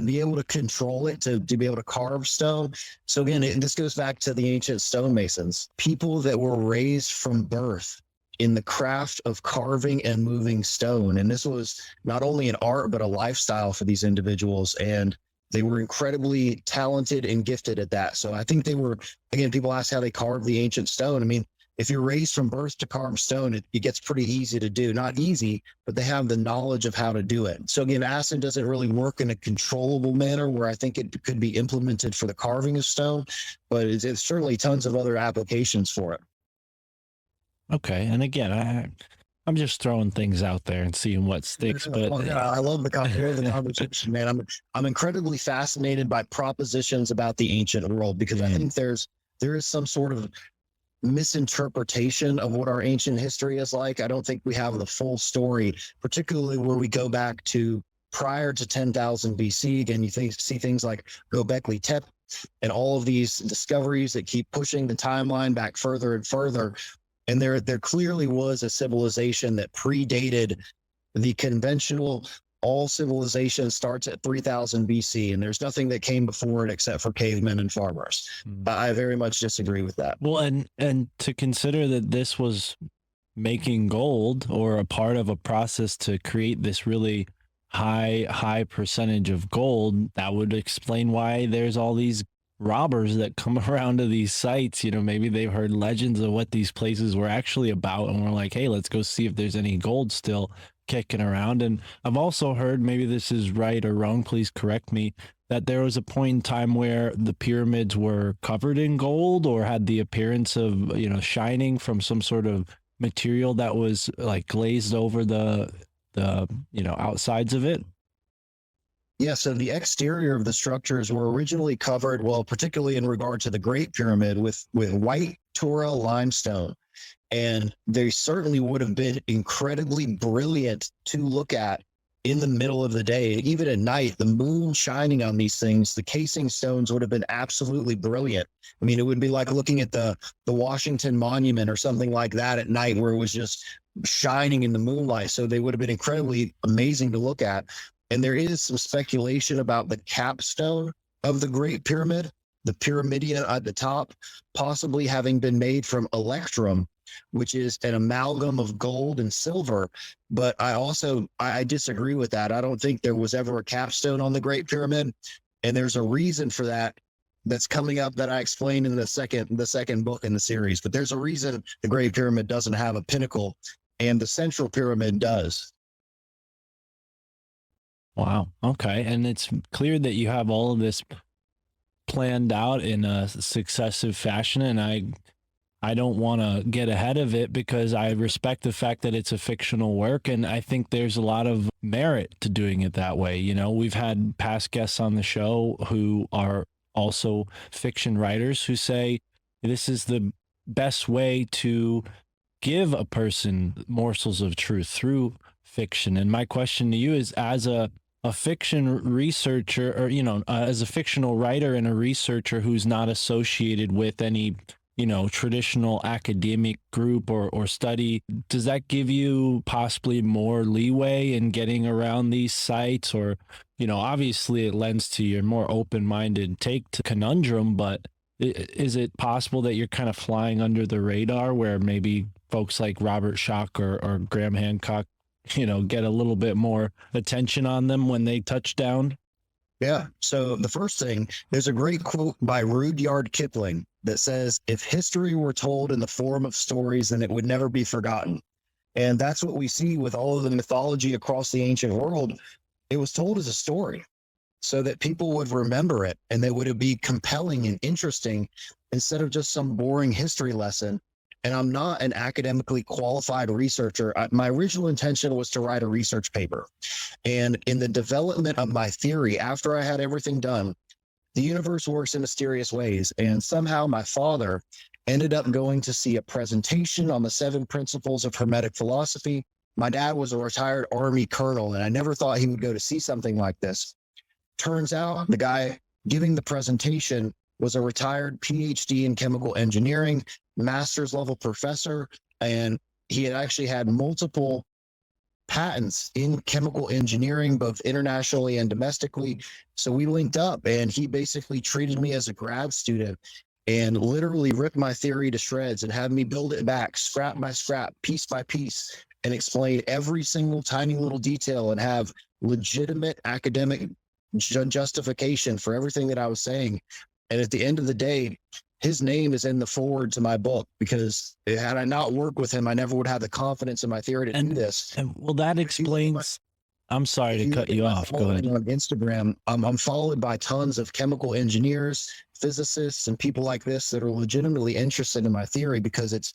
be able to control it, to be able to carve stone. So again, this goes back to the ancient stonemasons, people that were raised from birth in the craft of carving and moving stone. And this was not only an art, but a lifestyle for these individuals. And they were incredibly talented and gifted at that. So I think they were, again, people ask how they carved the ancient stone. I mean, if you're raised from birth to carve stone, it gets pretty easy to do. Not easy, but they have the knowledge of how to do it. So again, acid doesn't really work in a controllable manner where I think it could be implemented for the carving of stone, but it's certainly tons of other applications for it. Okay. And again, I'm just throwing things out there and seeing what sticks. But I love the conversation, man. I'm incredibly fascinated by propositions about the ancient world because I think there is some sort of misinterpretation of what our ancient history is like. I don't think we have the full story, particularly where we go back to prior to 10,000 BC. Again, you see things like Göbekli Tepe and all of these discoveries that keep pushing the timeline back further and further. And there clearly was a civilization that predated the conventional. All civilization starts at 3000 BC, and there's nothing that came before it except for cavemen and farmers. I very much disagree with that. Well, and to consider that this was making gold or a part of a process to create this really high percentage of gold, that would explain why there's all these robbers that come around to these sites. Maybe they've heard legends of what these places were actually about, and we're like, hey, let's go see if there's any gold still kicking around. And I've also heard, maybe this is right or wrong, please correct me, that there was a point in time where the pyramids were covered in gold or had the appearance of shining from some sort of material that was like glazed over the outsides of it. Yeah, so the exterior of the structures were originally covered, well, particularly in regard to the Great Pyramid, with white Tura limestone. And they certainly would have been incredibly brilliant to look at in the middle of the day. Even at night, the moon shining on these things, the casing stones would have been absolutely brilliant. I mean, it would be like looking at the Washington Monument or something like that at night where it was just shining in the moonlight. So they would have been incredibly amazing to look at. And there is some speculation about the capstone of the Great Pyramid, the pyramidion at the top, possibly having been made from electrum, which is an amalgam of gold and silver. But I disagree with that. I don't think there was ever a capstone on the Great Pyramid. And there's a reason for that that's coming up that I explained in the second book in the series. But there's a reason the Great Pyramid doesn't have a pinnacle and the Central Pyramid does. Wow. Okay. And it's clear that you have all of this planned out in a successive fashion. And I don't want to get ahead of it because I respect the fact that it's a fictional work. And I think there's a lot of merit to doing it that way. You know, we've had past guests on the show who are also fiction writers who say this is the best way to give a person morsels of truth through fiction. And my question to you is, as a fiction researcher, or, you know, as a fictional writer and a researcher who's not associated with any, you know, traditional academic group or study, does that give you possibly more leeway in getting around these sites? Or, you know, obviously it lends to your more open-minded take to conundrum, but is it possible that you're kind of flying under the radar where maybe folks like Robert Schoch or Graham Hancock, you know, get a little bit more attention on them when they touch down? Yeah. So the first thing, there's a great quote by Rudyard Kipling that says, if history were told in the form of stories, then it would never be forgotten. And that's what we see with all of the mythology across the ancient world. It was told as a story so that people would remember it and that would be compelling and interesting instead of just some boring history lesson. And I'm not an academically qualified researcher. My original intention was to write a research paper. And in the development of my theory, after I had everything done, the universe works in mysterious ways. And somehow my father ended up going to see a presentation on the 7 principles of Hermetic philosophy. My dad was a retired Army colonel, and I never thought he would go to see something like this. Turns out the guy giving the presentation was a retired PhD in chemical engineering, master's level professor, and he had actually had multiple patents in chemical engineering, both internationally and domestically. So we linked up, and he basically treated me as a grad student and literally ripped my theory to shreds and had me build it back, scrap by scrap, piece by piece, and explain every single tiny little detail and have legitimate academic justification for everything that I was saying. And at the end of the day, his name is in the foreword to my book, because had I not worked with him, I never would have the confidence in my theory to do this. And well, that explains. I'm sorry to cut you off. Go ahead. On Instagram, I'm followed by tons of chemical engineers, physicists, and people like this that are legitimately interested in my theory, because it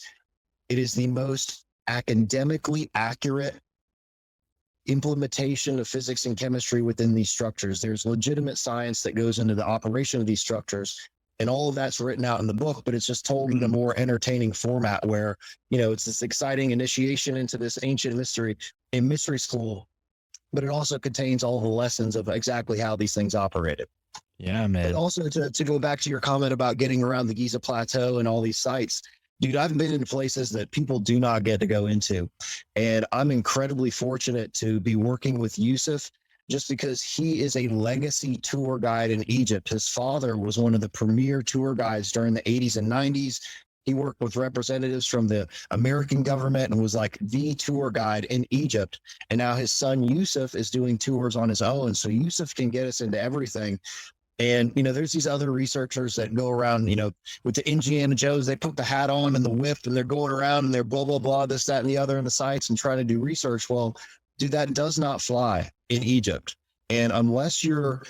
is the most academically accurate implementation of physics and chemistry within these structures. There's legitimate science that goes into the operation of these structures, and all of that's written out in the book, but it's just told in a more entertaining format where, you know, it's this exciting initiation into this ancient mystery in mystery school, but it also contains all the lessons of exactly how these things operated. Yeah, man. But also to go back to your comment about getting around the Giza Plateau and all these sites, dude, I've been in places that people do not get to go into. And I'm incredibly fortunate to be working with Yusuf, just because he is a legacy tour guide in Egypt. His father was one of the premier tour guides during the 80s and 90s. He worked with representatives from the American government and was like the tour guide in Egypt. And now his son Yusuf is doing tours on his own. So Yusuf can get us into everything. And, you know, there's these other researchers that go around, you know, with the Indiana Jones, they put the hat on and the whip and they're going around and they're blah, blah, blah, this, that, and the other in the sites and trying to do research. Well, dude, that does not fly in Egypt. And unless you're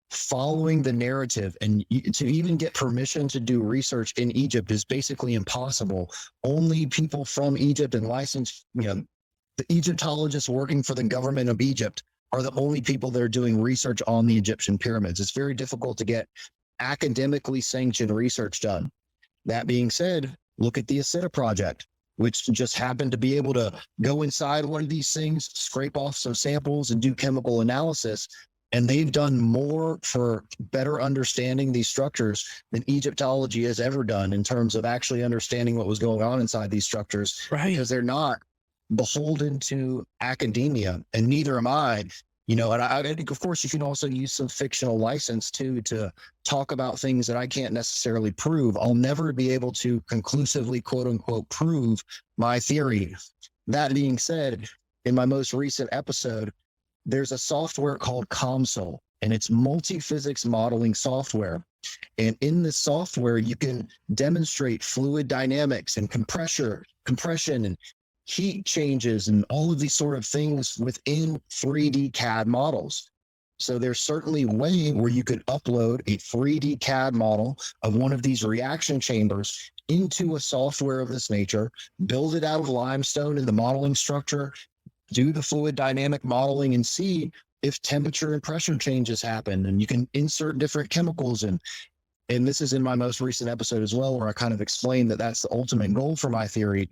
following the narrative, and to even get permission to do research in Egypt is basically impossible. Only people from Egypt and licensed, you know, the Egyptologists working for the government of Egypt are the only people that are doing research on the Egyptian pyramids. It's very difficult to get academically sanctioned research done. That being said, look at the Asita project, which just happened to be able to go inside one of these things, scrape off some samples and do chemical analysis. And they've done more for better understanding these structures than Egyptology has ever done in terms of actually understanding what was going on inside these structures. Right. Because they're not beholden to academia, and neither am I. You know, and I think, of course, you can also use some fictional license too to talk about things that I can't necessarily prove. I'll never be able to conclusively, quote unquote, prove my theory. That being said, in my most recent episode, there's a software called COMSOL, and it's multi-physics modeling software. And in this software, you can demonstrate fluid dynamics and compression and heat changes and all of these sort of things within 3D CAD models. So there's certainly a way where you could upload a 3D CAD model of one of these reaction chambers into a software of this nature, build it out of limestone in the modeling structure, do the fluid dynamic modeling, and see if temperature and pressure changes happen. And you can insert different chemicals in. And this is in my most recent episode as well, where I kind of explained that that's the ultimate goal for my theory,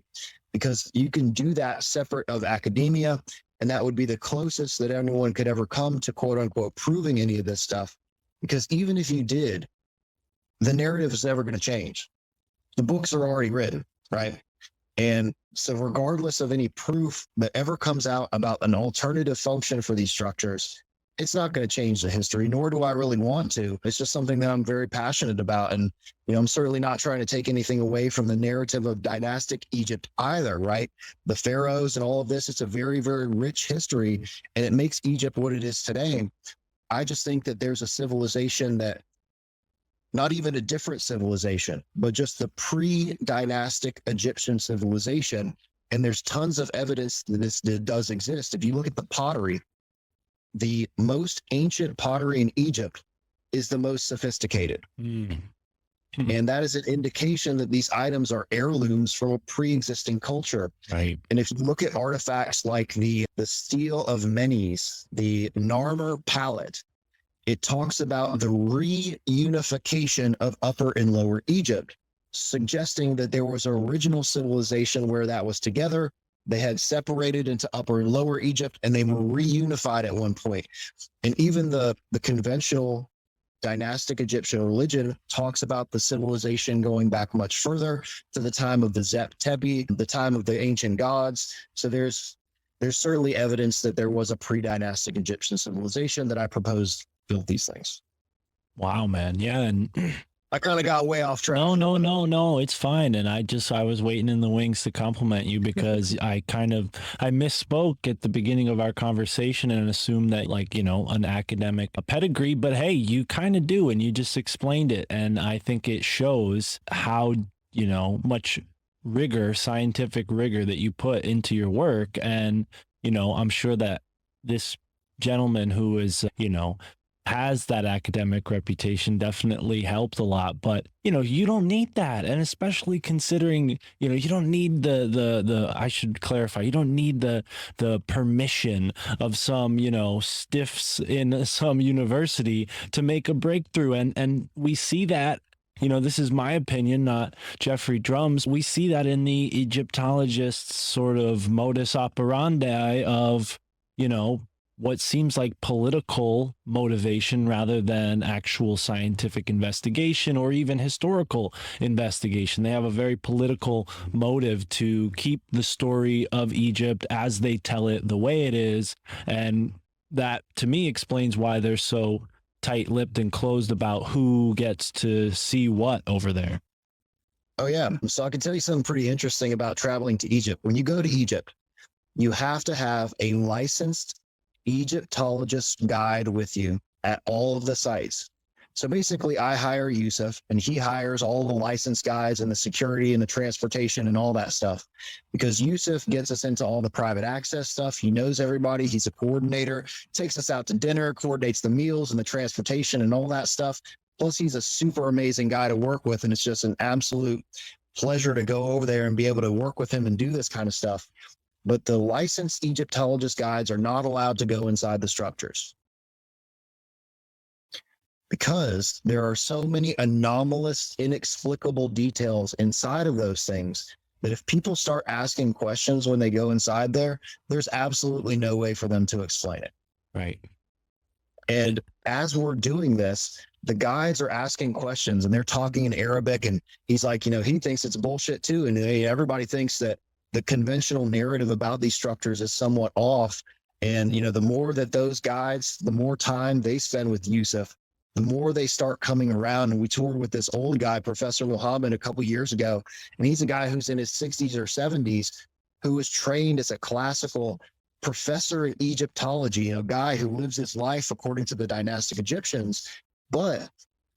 because you can do that separate of academia. And that would be the closest that anyone could ever come to quote unquote proving any of this stuff. Because even if you did, the narrative is never going to change. The books are already written, right? And so regardless of any proof that ever comes out about an alternative function for these structures, it's not going to change the history, nor do I really want to. It's just something that I'm very passionate about. And, I'm certainly not trying to take anything away from the narrative of dynastic Egypt either, right? The pharaohs and all of this, it's a very, very rich history, and it makes Egypt what it is today. I just think that there's a civilization that, not even a different civilization, but just the pre-dynastic Egyptian civilization. And there's tons of evidence that this does exist. If you look at the pottery, the most ancient pottery in Egypt is the most sophisticated. And that is an indication that these items are heirlooms from a pre-existing culture. Right. And if you look at artifacts like the steel of Menes, the Narmer palette, it talks about the reunification of Upper and Lower Egypt, suggesting that there was an original civilization where that was together. They had separated into Upper and Lower Egypt, and they were reunified at one point. And even the conventional dynastic Egyptian religion talks about the civilization going back much further to the time of the Zep Tepi, the time of the ancient gods. So there's certainly evidence that there was a pre-dynastic Egyptian civilization that I propose built these things. Wow, man. Yeah. And I kind of got way off track. No, it's fine. And I was waiting in the wings to compliment you, because I misspoke at the beginning of our conversation and assumed that, an academic pedigree, but hey, you kind of do, and you just explained it. And I think it shows how, much rigor, scientific rigor that you put into your work. And, I'm sure that this gentleman who is, has that academic reputation definitely helped a lot, but you don't need that. And especially considering, you don't need the I should clarify, you don't need the permission of some, stiffs in some university to make a breakthrough. And we see that, this is my opinion, not Geoffrey Drumm's. We see that in the Egyptologists' sort of modus operandi of, what seems like political motivation rather than actual scientific investigation or even historical investigation. They have a very political motive to keep the story of Egypt as they tell it the way it is. And that, to me, explains why they're so tight-lipped and closed about who gets to see what over there. Oh, yeah. So I can tell you something pretty interesting about traveling to Egypt. When you go to Egypt, you have to have a licensed Egyptologist guide with you at all of the sites. So basically, I hire Yusuf, and he hires all the licensed guides and the security and the transportation and all that stuff, because Yusuf gets us into all the private access stuff. He knows everybody. He's a coordinator, takes us out to dinner, coordinates the meals and the transportation and all that stuff. Plus, he's a super amazing guy to work with, and it's just an absolute pleasure to go over there and be able to work with him and do this kind of stuff. But the licensed Egyptologist guides are not allowed to go inside the structures, because there are so many anomalous, inexplicable details inside of those things that if people start asking questions when they go inside there, there's absolutely no way for them to explain it. Right. And as we're doing this, the guides are asking questions, and they're talking in Arabic, and he's like, he thinks it's bullshit too. And everybody thinks that the conventional narrative about these structures is somewhat off. And, the more that those guides, the more time they spend with Yusuf, the more they start coming around. And we toured with this old guy, Professor Muhammad, a couple years ago. And he's a guy who's in his 60s or 70s, who was trained as a classical professor in Egyptology, a guy who lives his life according to the dynastic Egyptians. But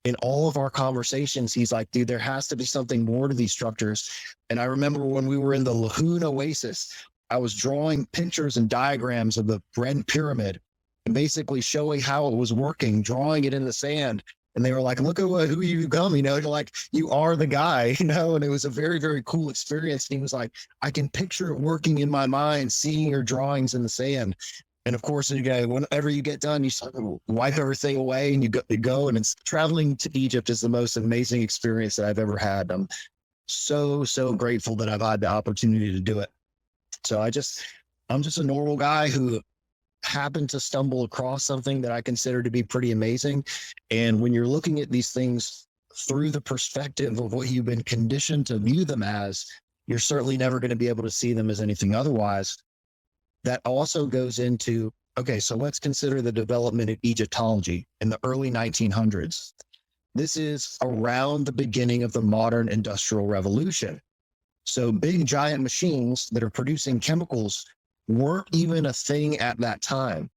in all of our conversations, he's like, dude, there has to be something more to these structures. And I remember when we were in the Lahoun Oasis, I was drawing pictures and diagrams of the Red Pyramid. and basically showing how it was working, drawing it in the sand. And they were like, look at who you become, you're like, you are the guy, and it was a very, very cool experience. And he was like, I can picture it working in my mind, seeing your drawings in the sand. And of course, whenever you get done, you sort of wipe everything away and you go. And it's traveling to Egypt is the most amazing experience that I've ever had. I'm so grateful that I've had the opportunity to do it. So I'm just a normal guy who happened to stumble across something that I consider to be pretty amazing. And when you're looking at these things through the perspective of what you've been conditioned to view them as, you're certainly never going to be able to see them as anything otherwise. That also goes into, okay, so let's consider the development of Egyptology in the early 1900s. This is around the beginning of the modern industrial revolution. So big giant machines that are producing chemicals weren't even a thing at that time.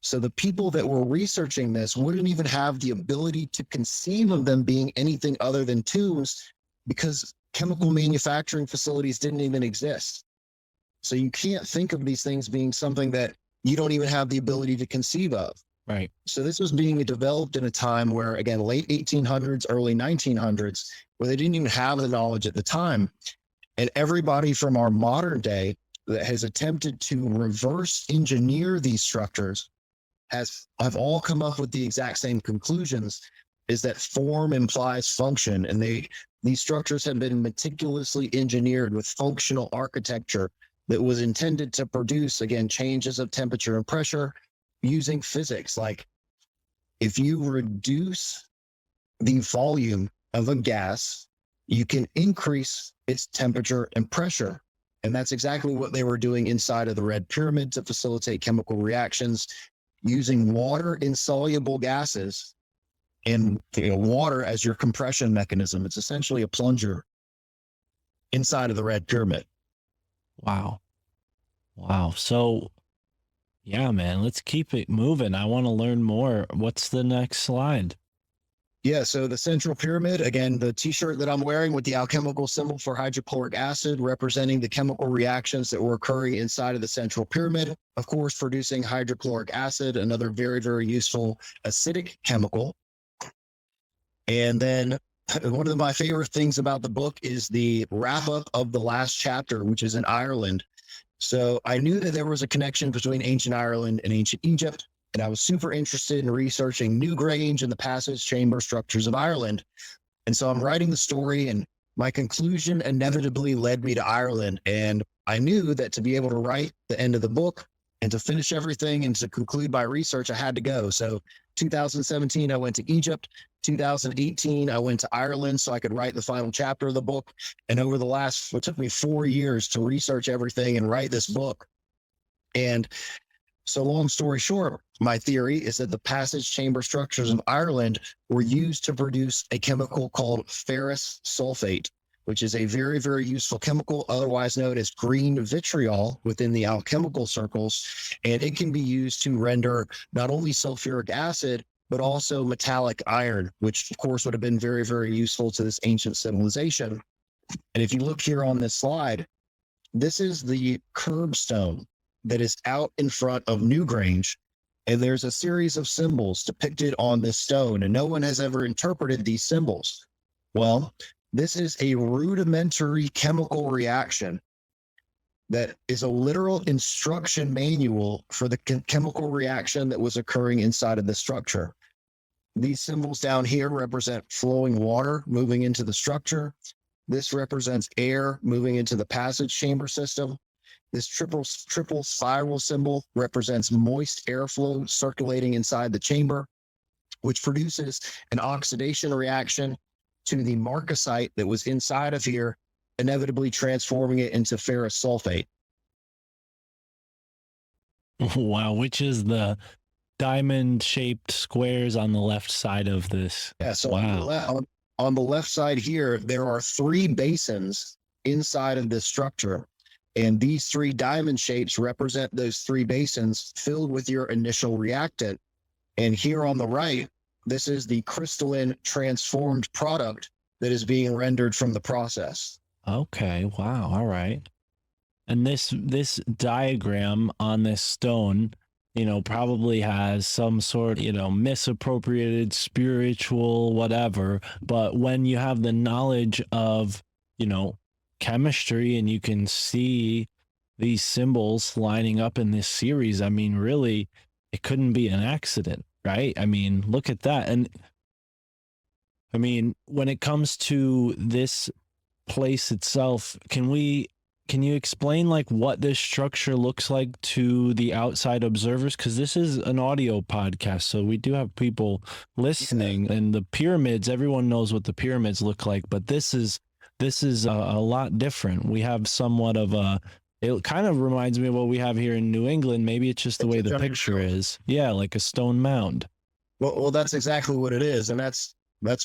So the people that were researching this wouldn't even have the ability to conceive of them being anything other than tombs, because chemical manufacturing facilities didn't even exist. So you can't think of these things being something that you don't even have the ability to conceive of. Right. So this was being developed in a time where, again, late 1800s, early 1900s, where they didn't even have the knowledge at the time. And everybody from our modern day that has attempted to reverse engineer these structures have all come up with the exact same conclusions, is that form implies function. And these structures have been meticulously engineered with functional architecture that was intended to produce, again, changes of temperature and pressure using physics. Like if you reduce the volume of a gas, you can increase its temperature and pressure. And that's exactly what they were doing inside of the Red Pyramid to facilitate chemical reactions, using water insoluble gases and water as your compression mechanism. It's essentially a plunger inside of the Red Pyramid. Wow. So, yeah, man, let's keep it moving. I want to learn more. What's the next slide? Yeah, so the Central Pyramid, again, the t-shirt that I'm wearing with the alchemical symbol for hydrochloric acid representing the chemical reactions that were occurring inside of the Central Pyramid, of course, producing hydrochloric acid, another very, very useful acidic chemical. And then one of my favorite things about the book is the wrap up of the last chapter, which is in Ireland. So I knew that there was a connection between ancient Ireland and ancient Egypt. And I was super interested in researching Newgrange and the passage chamber structures of Ireland. And so I'm writing the story, and my conclusion inevitably led me to Ireland. And I knew that to be able to write the end of the book and to finish everything and to conclude my research, I had to go. So 2017, I went to Egypt. 2018, I went to Ireland so I could write the final chapter of the book. And over it took me 4 years to research everything and write this book. And so long story short, my theory is that the passage chamber structures of Ireland were used to produce a chemical called ferrous sulfate, which is a very, very useful chemical, otherwise known as green vitriol within the alchemical circles. And it can be used to render not only sulfuric acid, but also metallic iron, which of course would have been very, very useful to this ancient civilization. And if you look here on this slide, this is the curbstone that is out in front of Newgrange. And there's a series of symbols depicted on this stone, and no one has ever interpreted these symbols. Well, this is a rudimentary chemical reaction that is a literal instruction manual for the chemical reaction that was occurring inside of the structure. These symbols down here represent flowing water moving into the structure. This represents air moving into the passage chamber system. This triple spiral symbol represents moist airflow circulating inside the chamber, which produces an oxidation reaction to the marcasite that was inside of here, inevitably transforming it into ferrous sulfate. Wow, which is the diamond-shaped squares on the left side of this? Yeah, so wow. on the left side here, there are 3 basins inside of this structure. And these 3 diamond shapes represent those 3 basins filled with your initial reactant. And here on the right, this is the crystalline transformed product that is being rendered from the process. Okay, wow, all right. And this diagram on this stone probably has some sort of, misappropriated spiritual whatever. But when you have the knowledge of, chemistry, and you can see these symbols lining up in this series, I mean, really, it couldn't be an accident, right? I mean, look at that. And I mean, when it comes to this place itself, can you explain like what this structure looks like to the outside observers? Because this is an audio podcast, so we do have people listening. And the pyramids, everyone knows what the pyramids look like, but this is a lot different. We have somewhat of it kind of reminds me of what we have here in New England. Maybe it's just the way the picture is. Yeah, like a stone mound. Well, that's exactly what it is, and that's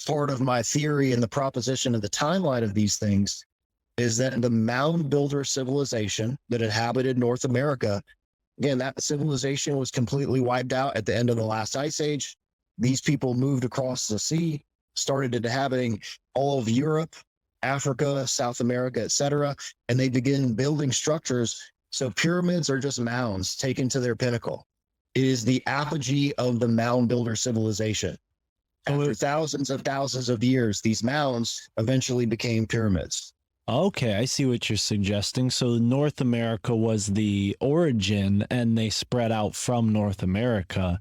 part of my theory and the proposition of the timeline of these things. Is that the mound builder civilization that inhabited North America, again, that civilization was completely wiped out at the end of the last ice age. These people moved across the sea, started inhabiting all of Europe, Africa, South America, etc., and they begin building structures. So pyramids are just mounds taken to their pinnacle. It is the apogee of the mound builder civilization. After thousands of years, these mounds eventually became pyramids. Okay, I see what you're suggesting. So North America was the origin, and they spread out from North America.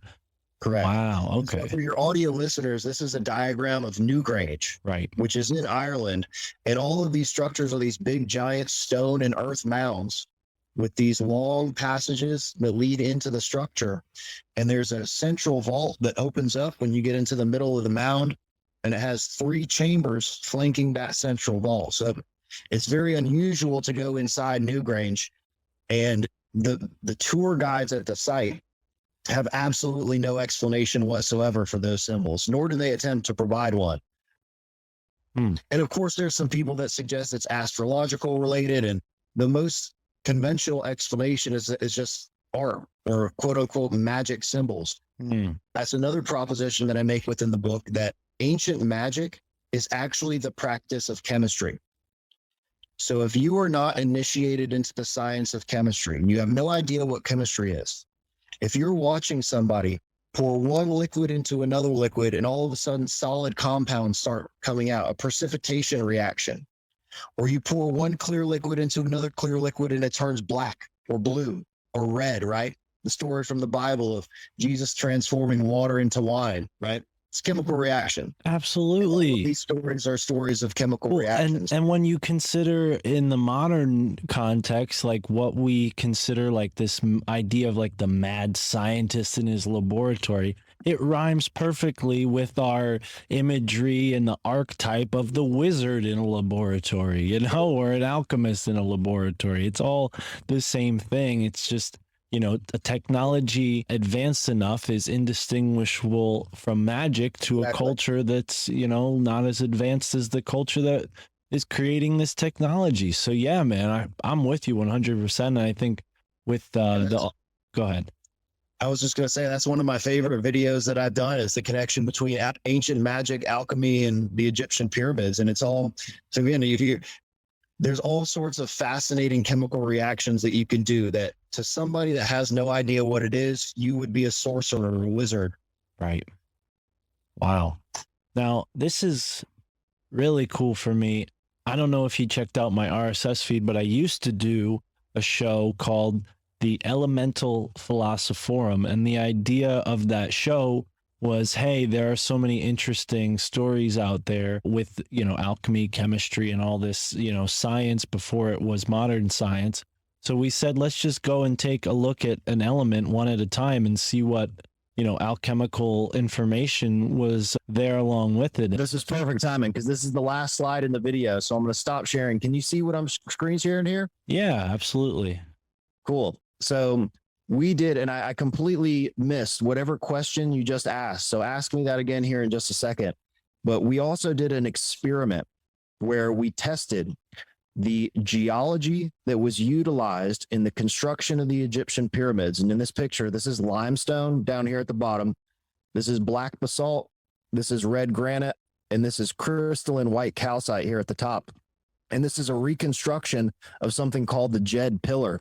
Correct. Wow, okay. So for your audio listeners, this is a diagram of Newgrange, Right. which is in Ireland. And all of these structures are these big, giant stone and earth mounds with these long passages that lead into the structure. And there's a central vault that opens up when you get into the middle of the mound, and it has 3 chambers flanking that central vault. So it's very unusual to go inside Newgrange, and the tour guides at the site have absolutely no explanation whatsoever for those symbols, nor do they attempt to provide one. And of course, there's some people that suggest it's astrological related, and the most conventional explanation is just art or quote unquote magic symbols. That's another proposition that I make within the book, that ancient magic is actually the practice of chemistry. So if you are not initiated into the science of chemistry, and you have no idea what chemistry is, if you're watching somebody pour one liquid into another liquid and all of a sudden solid compounds start coming out, a precipitation reaction, or you pour one clear liquid into another clear liquid and it turns black or blue or red, right? The story from the Bible of Jesus transforming water into wine, right? It's chemical reaction. Absolutely. These stories are stories of chemical reactions. And when you consider in the modern context, like what we consider like this idea of like the mad scientist in his laboratory, it rhymes perfectly with our imagery and the archetype of the wizard in a laboratory, or an alchemist in a laboratory. It's all the same thing. It's just, the technology advanced enough is indistinguishable from magic to a culture that's, not as advanced as the culture that is creating this technology. So yeah, man, I'm with you 100%. And I think with go ahead. I was just going to say, that's one of my favorite videos that I've done, is the connection between ancient magic, alchemy, and the Egyptian pyramids. And it's all, so again, there's all sorts of fascinating chemical reactions that you can do that to somebody that has no idea what it is, you would be a sorcerer or a wizard. Right. Wow. Now, this is really cool for me. I don't know if you checked out my RSS feed, but I used to do a show called The Elemental Philosophorum. And the idea of that show was, hey, there are so many interesting stories out there with, alchemy, chemistry, and all this, science before it was modern science. So we said, let's just go and take a look at an element one at a time and see what, alchemical information was there along with it. This is perfect timing because this is the last slide in the video. So I'm going to stop sharing. Can you see what I'm screen sharing here? Yeah, absolutely. Cool. So we did, and I completely missed whatever question you just asked. So ask me that again here in just a second. But we also did an experiment where we tested the geology that was utilized in the construction of the Egyptian pyramids. And in this picture, this is limestone down here at the bottom. This is black basalt. This is red granite. And this is crystalline white calcite here at the top. And this is a reconstruction of something called the Jed pillar.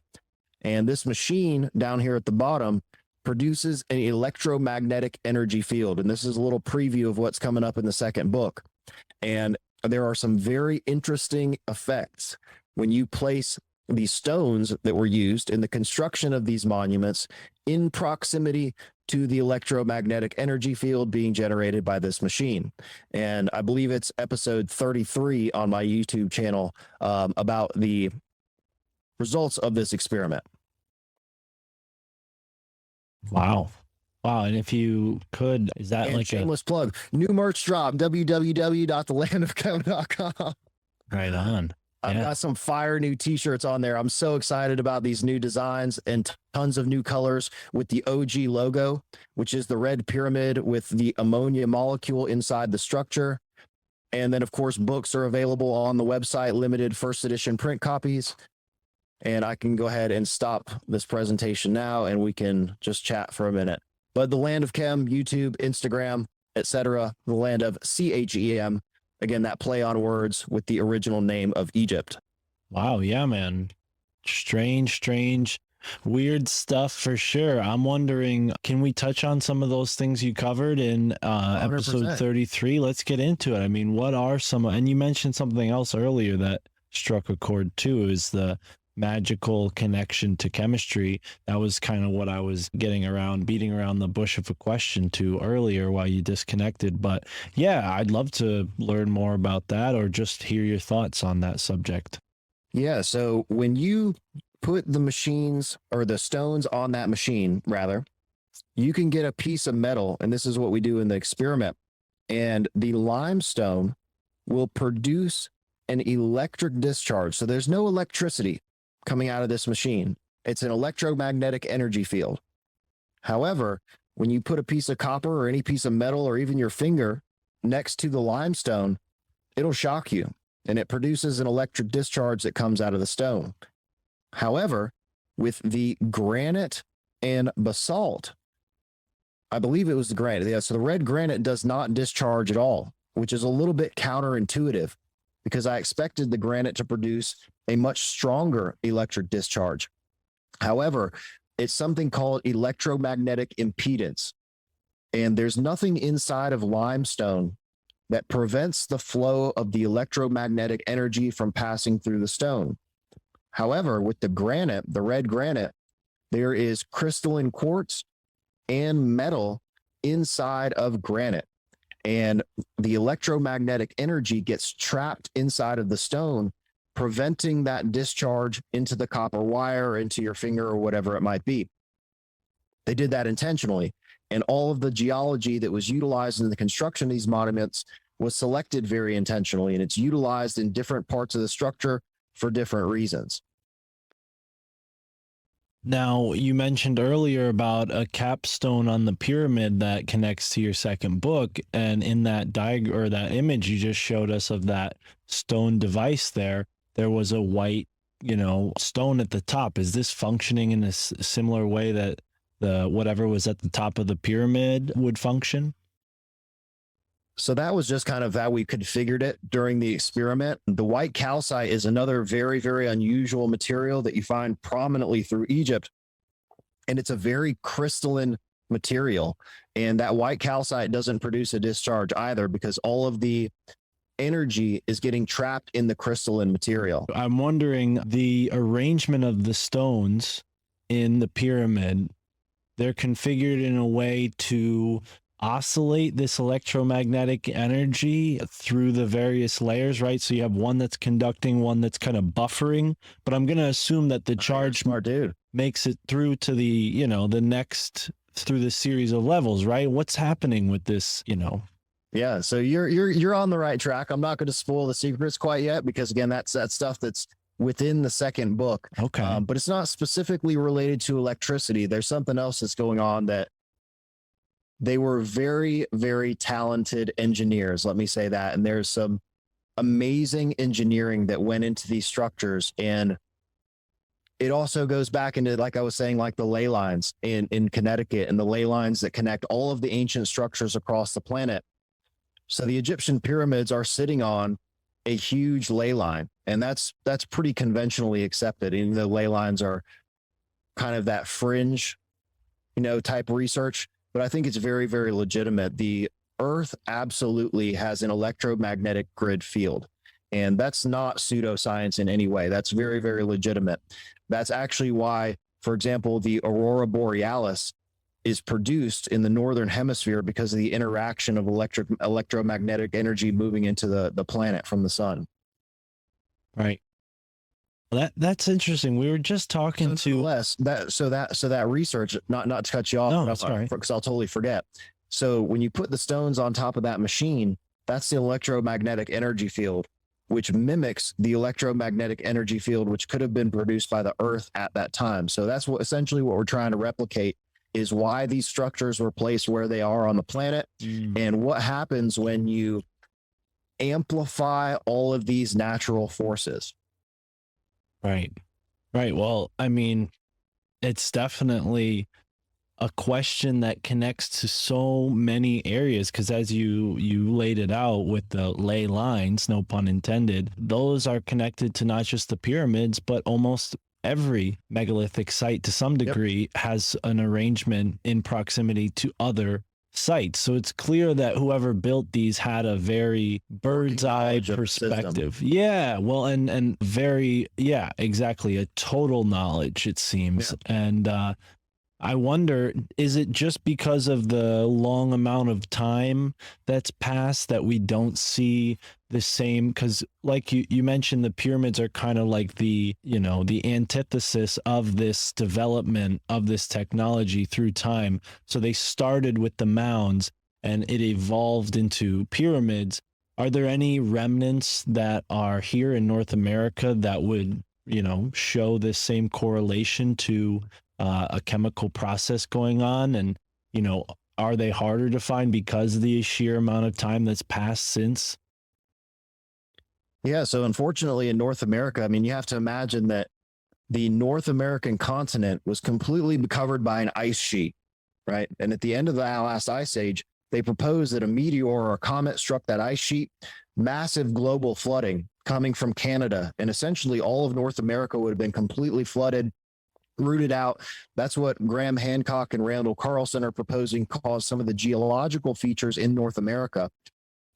And this machine down here at the bottom produces an electromagnetic energy field. And this is a little preview of what's coming up in the second book. And there are some very interesting effects when you place these stones that were used in the construction of these monuments in proximity to the electromagnetic energy field being generated by this machine. And I believe it's episode 33 on my YouTube channel about the results of this experiment. Wow. Wow. And if you could, is that And like shameless plug, new merch drop, www.thelandofkhemet.com. right on? I've Yeah. got some fire new t-shirts on there. I'm so excited about these new designs and tons of new colors with the OG logo, which is the red pyramid with the ammonia molecule inside the structure. And then, of course, books are available on the website, limited first edition print copies. And I can go ahead and stop this presentation now, and we can just chat for a minute. But the Land of Chem, YouTube, Instagram, etc., the Land of CHEM. Again, that play on words with the original name of Egypt. Wow. Yeah, man. Strange, weird stuff for sure. I'm wondering, can we touch on some of those things you covered in episode 100%. 33? Let's get into it. I mean, what are some, and you mentioned something else earlier that struck a chord too, is the magical connection to chemistry. That was kind of what I was beating around the bush of a question to earlier while you disconnected. But yeah, I'd love to learn more about that or just hear your thoughts on that subject. Yeah, so when you put the machines or the stones on that machine, rather, you can get a piece of metal, and this is what we do in the experiment. And the limestone will produce an electric discharge. So there's no electricity coming out of this machine. It's an electromagnetic energy field. However, when you put a piece of copper or any piece of metal or even your finger next to the limestone, it'll shock you, and it produces an electric discharge that comes out of the stone. However, with the granite and basalt, I believe it was the granite. Yeah, so the red granite does not discharge at all, which is a little bit counterintuitive because I expected the granite to produce a much stronger electric discharge. However, it's something called electromagnetic impedance. And there's nothing inside of limestone that prevents the flow of the electromagnetic energy from passing through the stone. However, with the granite, the red granite, there is crystalline quartz and metal inside of granite. And the electromagnetic energy gets trapped inside of the stone, preventing that discharge into the copper wire, or into your finger, or whatever it might be. They did that intentionally. And all of the geology that was utilized in the construction of these monuments was selected very intentionally, and it's utilized in different parts of the structure for different reasons. Now, you mentioned earlier about a capstone on the pyramid that connects to your second book, and in that diagram or that image you just showed us of that stone device there was a white, stone at the top. Is this functioning in a similar way that the whatever was at the top of the pyramid would function? So that was just kind of how we configured it during the experiment. The white calcite is another very, very unusual material that you find prominently through Egypt. And it's a very crystalline material. And that white calcite doesn't produce a discharge either because all of the energy is getting trapped in the crystalline material. I'm wondering, the arrangement of the stones in the pyramid, they're configured in a way to oscillate this electromagnetic energy through the various layers, right? So you have one that's conducting, one that's kind of buffering, but I'm going to assume that the charge Smart dude. makes it through to the, the next, through the series of levels, right? What's happening with this, Yeah, so you're on the right track. I'm not going to spoil the secrets quite yet because again, that's that stuff that's within the second book. Okay. But it's not specifically related to electricity. There's something else that's going on that they were very, very talented engineers. Let me say that. And there's some amazing engineering that went into these structures. And it also goes back into, like I was saying, like the ley lines in Connecticut and the ley lines that connect all of the ancient structures across the planet. So the Egyptian pyramids are sitting on a huge ley line, and that's pretty conventionally accepted. And the ley lines are kind of that fringe type research, but I think it's very, very legitimate. The Earth absolutely has an electromagnetic grid field, and that's not pseudoscience in any way. That's very, very legitimate. That's actually why, for example, the aurora borealis is produced in the northern hemisphere because of the interaction of electromagnetic energy moving into the planet from the sun. Right. That's interesting. We were just talking to that research, not to cut you off, no, sorry, because I'll totally forget. So when you put the stones on top of that machine, that's the electromagnetic energy field, which mimics the electromagnetic energy field which could have been produced by the Earth at that time. So that's essentially what we're trying to replicate, is why these structures were placed where they are on the planet, and what happens when you amplify all of these natural forces. Right. Well, I mean, it's definitely a question that connects to so many areas, because as you laid it out with the ley lines, no pun intended, those are connected to not just the pyramids, but almost every megalithic site to some degree has an arrangement in proximity to other sites. So it's clear that whoever built these had a very bird's eye perspective. Yeah, well, and very, yeah, exactly, a total knowledge, it seems. And I wonder, is it just because of the long amount of time that's passed that we don't see the same? Because like you mentioned, the pyramids are kind of like the antithesis of this development of this technology through time. So they started with the mounds and it evolved into pyramids. Are there any remnants that are here in North America that would, show this same correlation to a chemical process going on? And, are they harder to find because of the sheer amount of time that's passed since? Yeah. So unfortunately in North America, I mean, you have to imagine that the North American continent was completely covered by an ice sheet, right? And at the end of the last ice age, they proposed that a meteor or a comet struck that ice sheet, massive global flooding coming from Canada, and essentially all of North America would have been completely flooded, rooted out. That's what Graham Hancock and Randall Carlson are proposing caused some of the geological features in North America.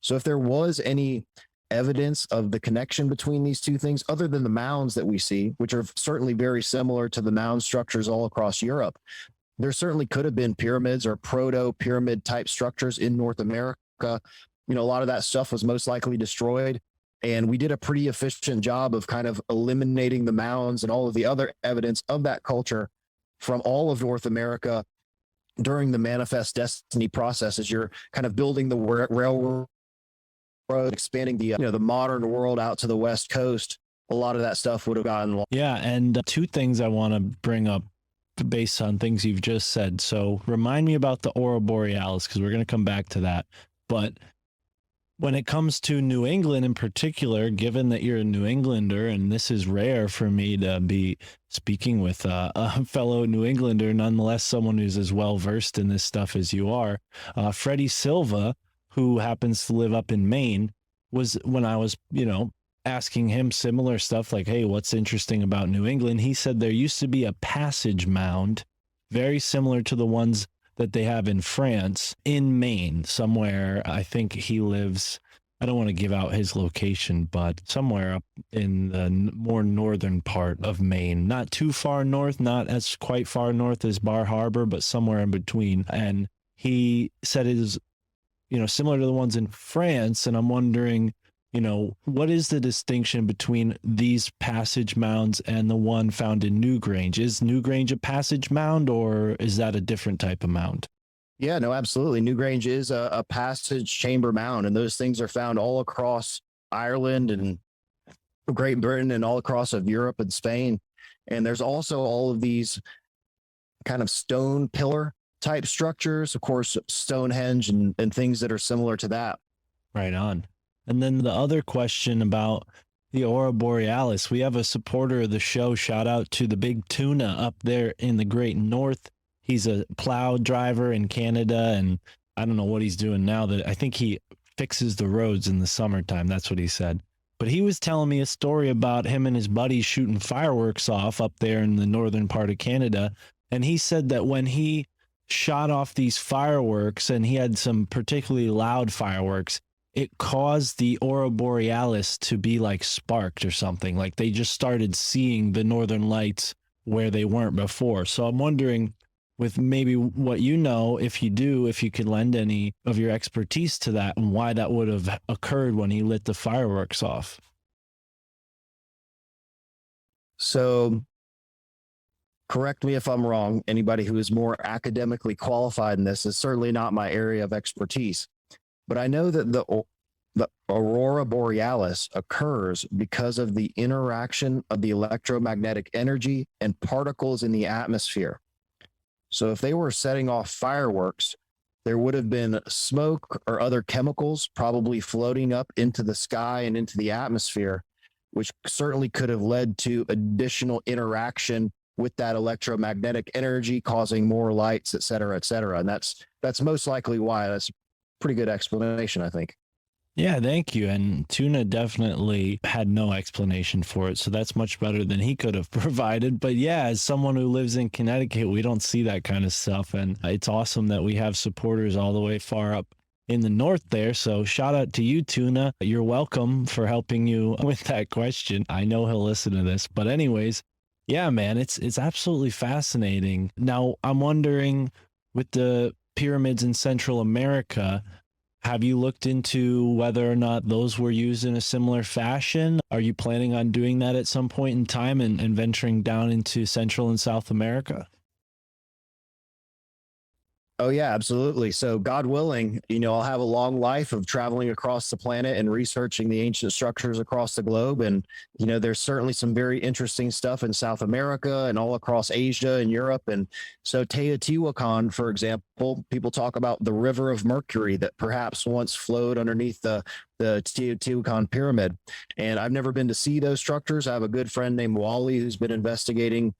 So if there was any evidence of the connection between these two things, other than the mounds that we see, which are certainly very similar to the mound structures all across Europe, there certainly could have been pyramids or proto-pyramid type structures in North America. A lot of that stuff was most likely destroyed. And we did a pretty efficient job of kind of eliminating the mounds and all of the other evidence of that culture from all of North America during the Manifest Destiny process. As you're kind of building the railroad, expanding the modern world out to the West Coast, a lot of that stuff would have gotten lost. Yeah, and two things I want to bring up based on things you've just said. So remind me about the aurora borealis, because we're going to come back to that. But when it comes to New England in particular, given that you're a New Englander, and this is rare for me to be speaking with a fellow New Englander, nonetheless someone who's as well versed in this stuff as you are, Freddie Silva, who happens to live up in Maine, was, when I was, asking him similar stuff like, hey, what's interesting about New England? He said there used to be a passage mound, very similar to the ones that they have in France, in Maine, somewhere. I think he lives, I don't want to give out his location, but somewhere up in the more northern part of Maine, not too far north, not as quite far north as Bar Harbor, but somewhere in between. And he said it is, similar to the ones in France. And I'm wondering, what is the distinction between these passage mounds and the one found in Newgrange? Is Newgrange a passage mound, or is that a different type of mound? Yeah, no, absolutely. Newgrange is a passage chamber mound, and those things are found all across Ireland and Great Britain and all across of Europe and Spain. And there's also all of these kind of stone pillar type structures, of course, Stonehenge and things that are similar to that. Right on. And then the other question about the aurora borealis, we have a supporter of the show. Shout out to the Big Tuna up there in the Great North. He's a plow driver in Canada, and I don't know what he's doing now. That I think he fixes the roads in the summertime. That's what he said. But he was telling me a story about him and his buddies shooting fireworks off up there in the northern part of Canada. And he said that when he shot off these fireworks, and he had some particularly loud fireworks, it caused the aurora borealis to be like sparked or something. Like they just started seeing the northern lights where they weren't before. So I'm wondering, with maybe what you know, if you could lend any of your expertise to that and why that would have occurred when he lit the fireworks off. So correct me if I'm wrong. Anybody who is more academically qualified in this is certainly not my area of expertise. But I know that the aurora borealis occurs because of the interaction of the electromagnetic energy and particles in the atmosphere. So if they were setting off fireworks, there would have been smoke or other chemicals probably floating up into the sky and into the atmosphere, which certainly could have led to additional interaction with that electromagnetic energy, causing more lights, et cetera, et cetera. And that's most likely why. That's a pretty good explanation, I think. Yeah, thank you. And Tuna definitely had no explanation for it, so that's much better than he could have provided. But yeah, as someone who lives in Connecticut, we don't see that kind of stuff, and it's awesome that we have supporters all the way far up in the north there. So shout out to you, Tuna. You're welcome for helping you with that question. I know he'll listen to this. But anyways, yeah, man, it's absolutely fascinating. Now, I'm wondering, with the pyramids in Central America, have you looked into whether or not those were used in a similar fashion? Are you planning on doing that at some point in time and venturing down into Central and South America? Oh, yeah, absolutely. So God willing, I'll have a long life of traveling across the planet and researching the ancient structures across the globe. And, there's certainly some very interesting stuff in South America and all across Asia and Europe. And so Teotihuacan, for example, people talk about the river of Mercury that perhaps once flowed underneath the Teotihuacan pyramid. And I've never been to see those structures. I have a good friend named Wally who's been investigating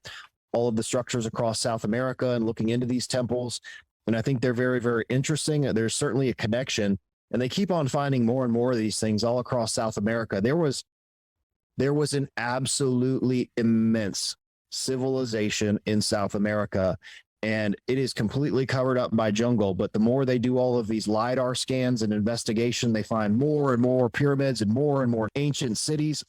all of the structures across South America and looking into these temples. And I think they're very, very interesting. There's certainly a connection, and they keep on finding more and more of these things all across South America. There was an absolutely immense civilization in South America, and it is completely covered up by jungle. But the more they do all of these LiDAR scans and investigation, they find more and more pyramids and more ancient cities.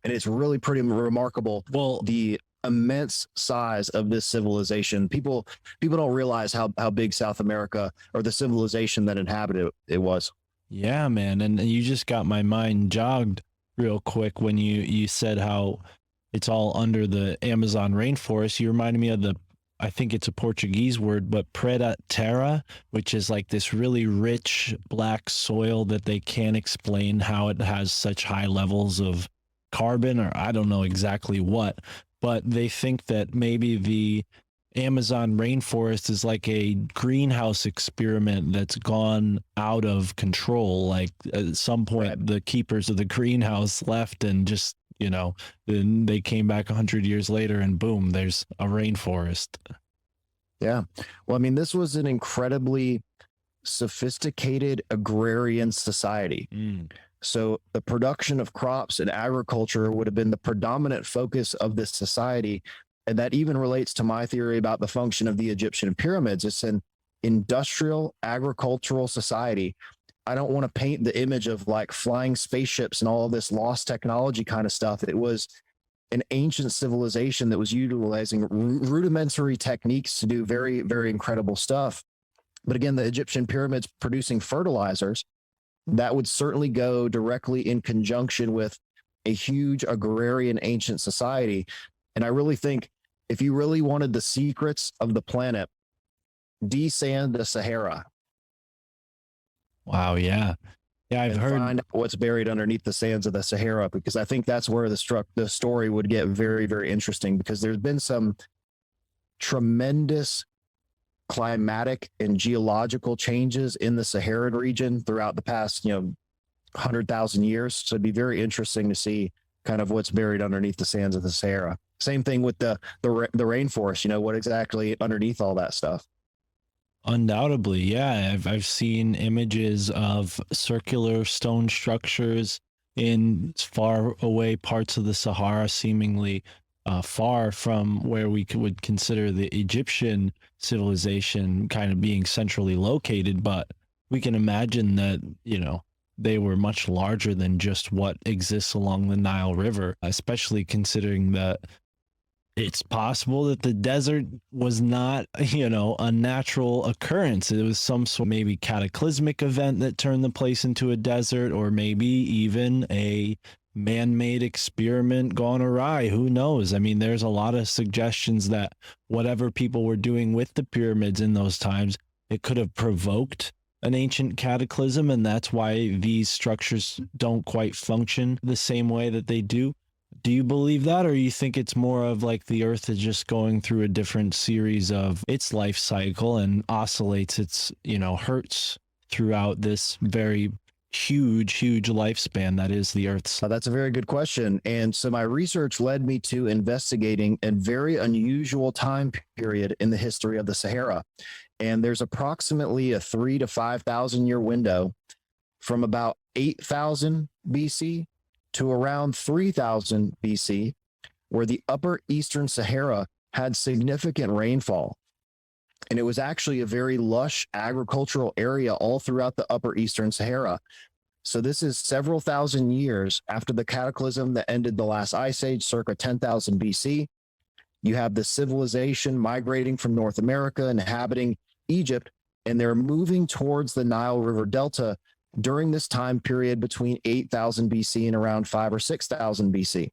And it's really pretty remarkable. Well, the immense size of this civilization. People don't realize how big South America, or the civilization that inhabited it was. yeah, man. And you just got my mind jogged real quick when you said how it's all under the Amazon rainforest. You reminded me of I think it's a Portuguese word, but preta terra, which is like this really rich black soil that they can't explain how it has such high levels of carbon, or I don't know exactly what. But they think that maybe the Amazon rainforest is like a greenhouse experiment that's gone out of control. Like at some point, the keepers of the greenhouse left, and just, then they came back 100 years later and boom, there's a rainforest. Yeah. Well, I mean, this was an incredibly sophisticated agrarian society. So the production of crops and agriculture would have been the predominant focus of this society. And that even relates to my theory about the function of the Egyptian pyramids. It's an industrial agricultural society. I don't want to paint the image of like flying spaceships and all of this lost technology kind of stuff. It was an ancient civilization that was utilizing rudimentary techniques to do very, very incredible stuff. But again, the Egyptian pyramids producing fertilizers, that would certainly go directly in conjunction with a huge agrarian ancient society. And I really think if you really wanted the secrets of the planet, desand the Sahara. Wow. Yeah. Yeah. I've heard. Find what's buried underneath the sands of the Sahara, because I think that's where the story would get very, very interesting, because there's been some tremendous climatic and geological changes in the Saharan region throughout the past, 100,000 years. So it'd be very interesting to see kind of what's buried underneath the sands of the Sahara. Same thing with the rainforest, what exactly underneath all that stuff. Undoubtedly. Yeah. I've seen images of circular stone structures in far away parts of the Sahara, seemingly far from where would consider the Egyptian civilization kind of being centrally located, but we can imagine that, they were much larger than just what exists along the Nile River, especially considering that it's possible that the desert was not, a natural occurrence. It was some sort of maybe cataclysmic event that turned the place into a desert, or maybe even a man-made experiment gone awry. Who knows? I mean, there's a lot of suggestions that whatever people were doing with the pyramids in those times, it could have provoked an ancient cataclysm, and that's why these structures don't quite function the same way that they do. Do you believe that, or you think it's more of like the Earth is just going through a different series of its life cycle and oscillates its, hertz throughout this very huge lifespan that is the Earth's? That's a very good question. And so my research led me to investigating a very unusual time period in the history of the Sahara. And there's approximately a 3,000 to 5,000 year window from about 8,000 BC to around 3,000 BC, where the upper eastern Sahara had significant rainfall. And it was actually a very lush agricultural area all throughout the upper eastern Sahara. So this is several thousand years after the cataclysm that ended the last ice age, circa 10,000 BC. You have the civilization migrating from North America, inhabiting Egypt, and they're moving towards the Nile River Delta during this time period between 8,000 BC and around 5,000 or 6,000 BC.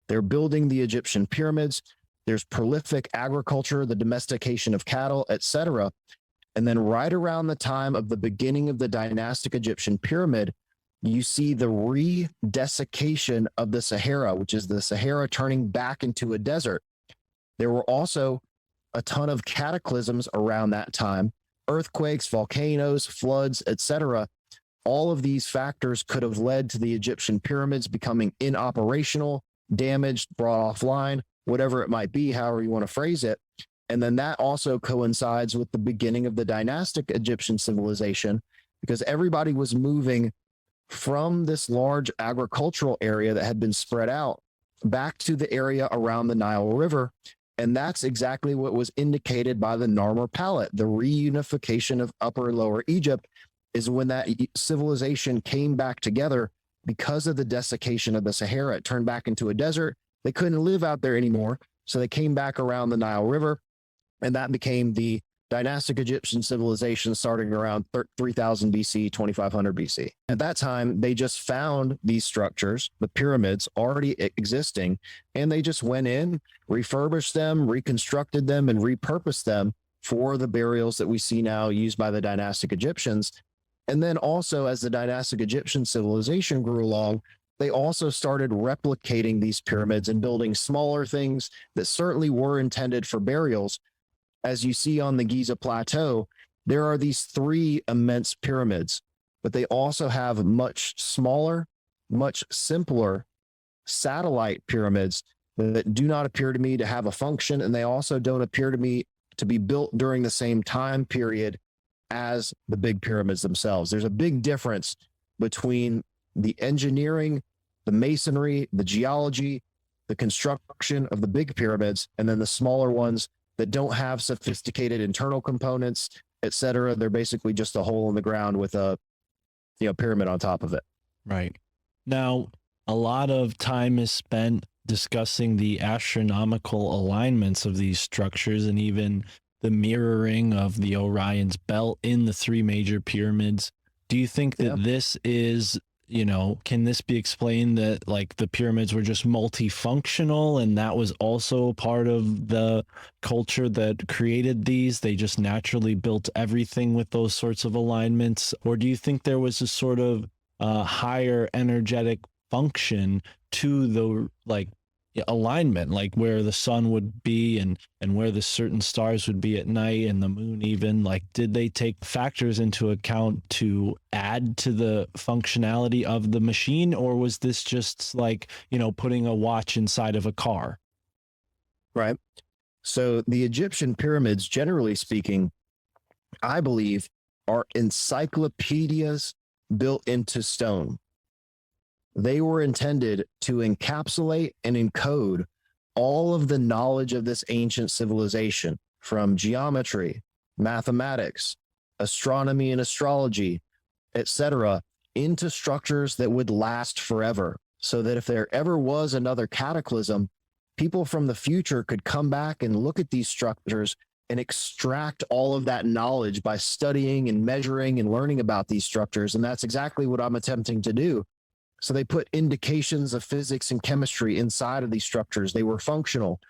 They're building the Egyptian pyramids. There's prolific agriculture, the domestication of cattle, etc. And then right around the time of the beginning of the dynastic Egyptian pyramid, you see the re-desiccation of the Sahara, which is the Sahara turning back into a desert. There were also a ton of cataclysms around that time, earthquakes, volcanoes, floods, etc. All of these factors could have led to the Egyptian pyramids becoming inoperational, damaged, brought offline, whatever it might be, however you want to phrase it. And then that also coincides with the beginning of the dynastic Egyptian civilization, because everybody was moving from this large agricultural area that had been spread out back to the area around the Nile River. And that's exactly what was indicated by the Narmer Palette. The reunification of Upper and Lower Egypt is when that civilization came back together because of the desiccation of the Sahara. It turned back into a desert. They couldn't live out there anymore. So they came back around the Nile River, and that became the dynastic Egyptian civilization starting around 3000 BC, 2500 BC. At that time, they just found these structures, the pyramids already existing, and they just went in, refurbished them, reconstructed them, and repurposed them for the burials that we see now used by the dynastic Egyptians. And then also, as the dynastic Egyptian civilization grew along, they also started replicating these pyramids and building smaller things that certainly were intended for burials. As you see on the Giza Plateau, there are these 3 immense pyramids, but they also have much smaller, much simpler satellite pyramids that do not appear to me to have a function, and they also don't appear to me to be built during the same time period as the big pyramids themselves. There's a big difference between the engineering, the masonry, the geology, the construction of the big pyramids, and then the smaller ones that don't have sophisticated internal components, etc. They're basically just a hole in the ground with a pyramid on top of it. Right. Now, a lot of time is spent discussing the astronomical alignments of these structures and even the mirroring of the Orion's belt in the 3 major pyramids. Do you think that this is, can this be explained that like the pyramids were just multifunctional and that was also part of the culture that created these? They just naturally built everything with those sorts of alignments? Or do you think there was a sort of higher energetic function to the alignment, like where the sun would be and where the certain stars would be at night and the moon even? Like, did they take factors into account to add to the functionality of the machine, or was this just like, putting a watch inside of a car? Right. So the Egyptian pyramids, generally speaking, I believe, are encyclopedias built into stone. They were intended to encapsulate and encode all of the knowledge of this ancient civilization, from geometry, mathematics, astronomy and astrology, etc., into structures that would last forever, so that if there ever was another cataclysm, people from the future could come back and look at these structures and extract all of that knowledge by studying and measuring and learning about these structures. And that's exactly what I'm attempting to do. So they put indications of physics and chemistry inside of these structures. They were functional,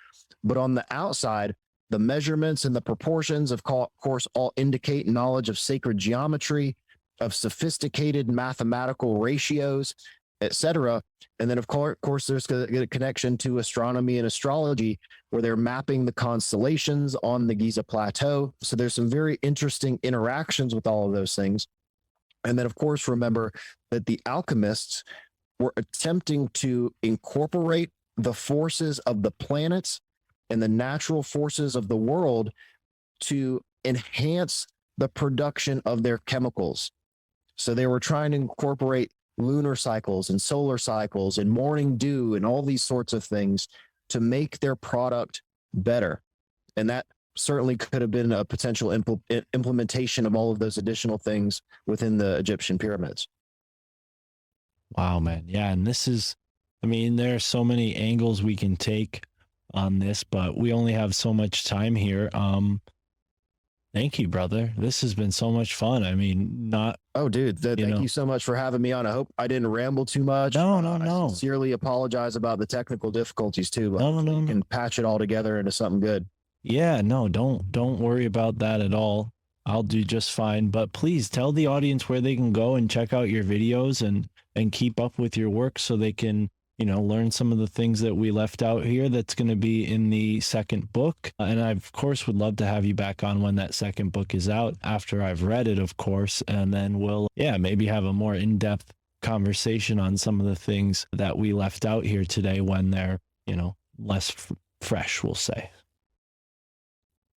but on the outside, the measurements and the proportions, of course, all indicate knowledge of sacred geometry, of sophisticated mathematical ratios, etc. And then, of course, there's a connection to astronomy and astrology, where they're mapping the constellations on the Giza Plateau. So there's some very interesting interactions with all of those things. And then, of course, remember that the alchemists were attempting to incorporate the forces of the planets and the natural forces of the world to enhance the production of their chemicals. So they were trying to incorporate lunar cycles and solar cycles and morning dew and all these sorts of things to make their product better. And that certainly could have been a potential implementation of all of those additional things within the Egyptian pyramids. Wow, man. Yeah. And this is, I mean, there are so many angles we can take on this, but we only have so much time here. Thank you, brother. This has been so much fun. I mean, Oh, dude, thank you so much for having me on. I hope I didn't ramble too much. No. I sincerely apologize about the technical difficulties too, but No. we can patch it all together into something good. Yeah, no, don't worry about that at all. I'll do just fine. But please tell the audience where they can go and check out your videos and keep up with your work, so they can, learn some of the things that we left out here that's going to be in the second book. And I, of course, would love to have you back on when that second book is out, after I've read it, of course. And then we'll, maybe have a more in-depth conversation on some of the things that we left out here today when they're, less fresh, we'll say.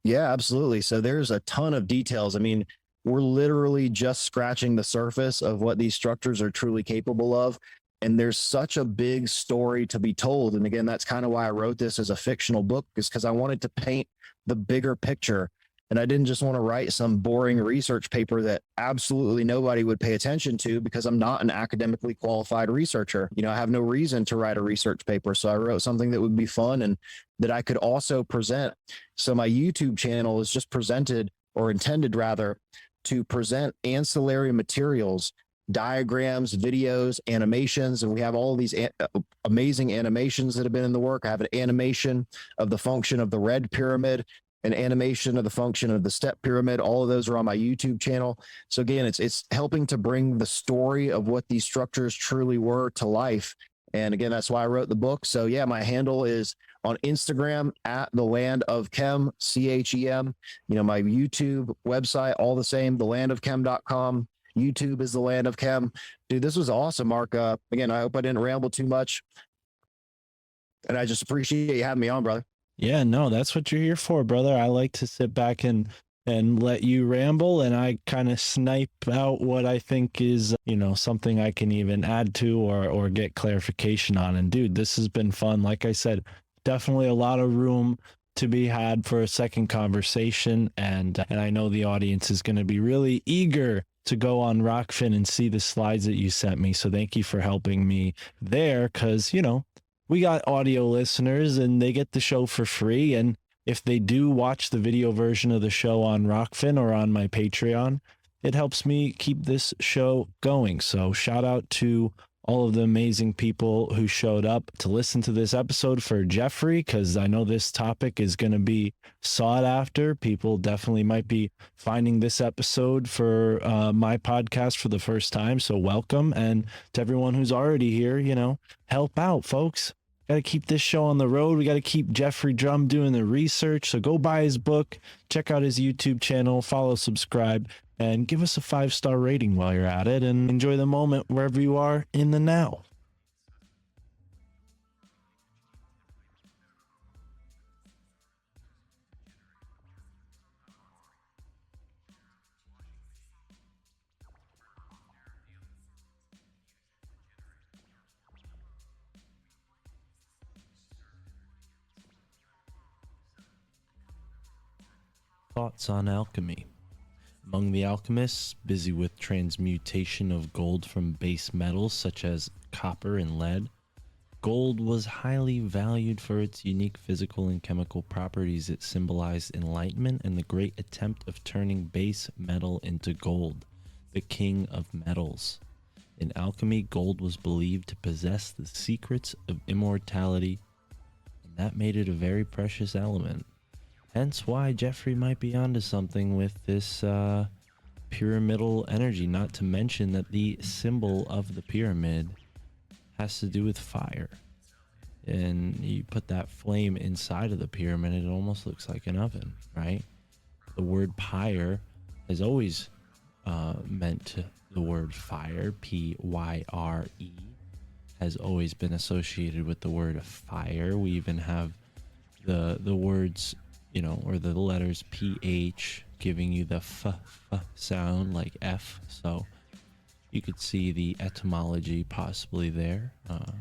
Yeah, absolutely. So there's a ton of details. I mean, we're literally just scratching the surface of what these structures are truly capable of. And there's such a big story to be told. And again, that's kind of why I wrote this as a fictional book, is because I wanted to paint the bigger picture. And I didn't just want to write some boring research paper that absolutely nobody would pay attention to, because I'm not an academically qualified researcher. I have no reason to write a research paper. So I wrote something that would be fun and that I could also present. So my YouTube channel is just intended rather, to present ancillary materials, diagrams, videos, animations, and we have all of these amazing animations that have been in the work. I have an animation of the function of the red pyramid, an animation of the function of the step pyramid. All of those are on my YouTube channel. So again, it's helping to bring the story of what these structures truly were to life. And again, that's why I wrote the book. So yeah, my handle is on Instagram at the Land of Chem, CHEM. My YouTube website, all the same, thelandofchem.com. YouTube is the Land of Chem. Dude, this was awesome, Mark. Again, I hope I didn't ramble too much. And I just appreciate you having me on, brother. Yeah, no, that's what you're here for, brother. I like to sit back and let you ramble, and I kind of snipe out what I think is, something I can even add to or get clarification on. And dude, this has been fun. Like I said, definitely a lot of room to be had for a second conversation. And I know the audience is going to be really eager to go on Rockfin and see the slides that you sent me. So thank you for helping me there, because, we got audio listeners and they get the show for free. And if they do watch the video version of the show on Rockfin or on my Patreon, it helps me keep this show going. So shout out to all of the amazing people who showed up to listen to this episode. For Geoffrey, because I know this topic is going to be sought after. People definitely might be finding this episode for my podcast for the first time. So welcome. And to everyone who's already here, help out, folks. Got to keep this show on the road. We got to keep Geoffrey Drumm doing the research. So go buy his book, check out his YouTube channel, follow, subscribe, and give us a 5-star rating while you're at it, and enjoy the moment wherever you are in the now. Thoughts on alchemy. Among the alchemists busy with transmutation of gold from base metals such as copper and lead, gold was highly valued for its unique physical and chemical properties. It symbolized enlightenment and the great attempt of turning base metal into gold, the king of metals. In alchemy, gold was believed to possess the secrets of immortality, and that made it a very precious element. Hence why Geoffrey might be onto something with this pyramidal energy, not to mention that the symbol of the pyramid has to do with fire. And you put that flame inside of the pyramid, it almost looks like an oven, right? The word pyre has always meant the word fire, P-Y-R-E, has always been associated with the word fire. We even have the words, you know, or the letters PH giving you the f sound, like F. So you could see the etymology possibly there,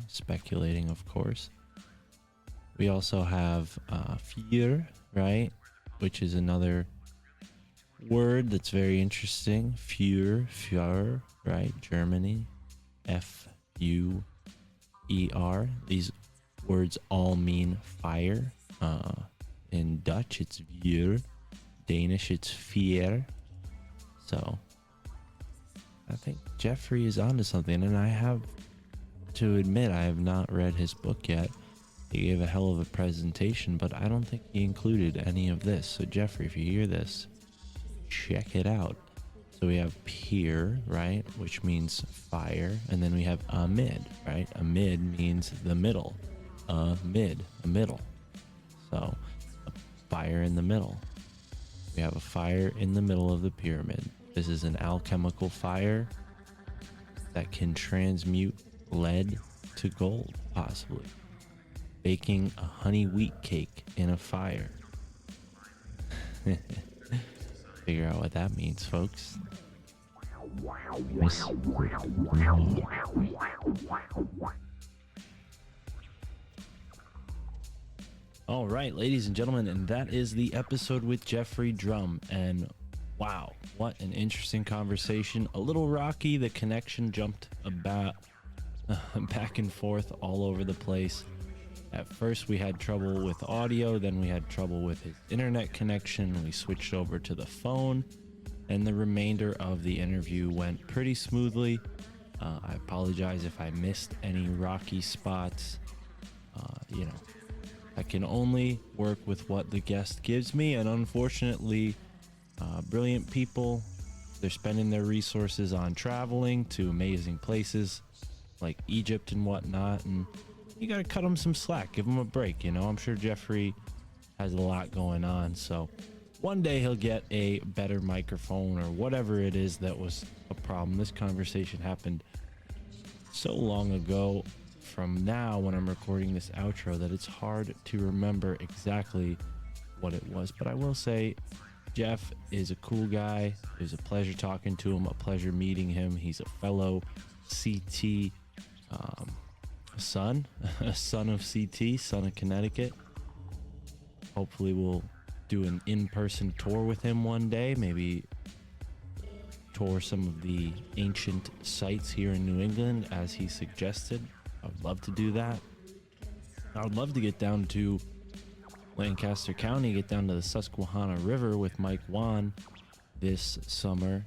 speculating, of course. We also have Feuer, right, which is another word that's very interesting. Feuer, right, Germany, F-U-E-R. These words all mean fire. In Dutch, it's vuur. Danish, it's vier. So I think Geoffrey is onto something, and I have to admit I have not read his book yet. He gave a hell of a presentation, but I don't think he included any of this. So Geoffrey, if you hear this, check it out. So we have pier, right, which means fire, and then we have amid, right? Amid means the middle. A middle. So a fire in the middle. We have a fire in the middle of the pyramid. This is an alchemical fire that can transmute lead to gold, possibly. Baking a honey wheat cake in a fire. Figure out what that means, folks. All right, ladies and gentlemen, and that is the episode with Geoffrey Drumm. And wow, what an interesting conversation. A little rocky. The connection jumped about back and forth all over the place. At first we had trouble with audio, then we had trouble with his internet connection. We switched over to the phone, and the remainder of the interview went pretty smoothly. I apologize if I missed any rocky spots. You know, I can only work with what the guest gives me, and unfortunately, brilliant people, they're spending their resources on traveling to amazing places like Egypt and whatnot, and you gotta cut them some slack, give them a break. You know, I'm sure Geoffrey has a lot going on, so one day he'll get a better microphone or whatever it is that was a problem. This conversation happened so long ago from now when I'm recording this outro that it's hard to remember exactly what it was. But I will say Jeff is a cool guy. It was a pleasure talking to him, a pleasure meeting him. He's a fellow CT son of CT, son of Connecticut. Hopefully we'll do an in-person tour with him one day, maybe tour some of the ancient sites here in New England as he suggested. I would love to do that. I would love to get down to Lancaster County, get down to the Susquehanna River with Mike Wan this summer.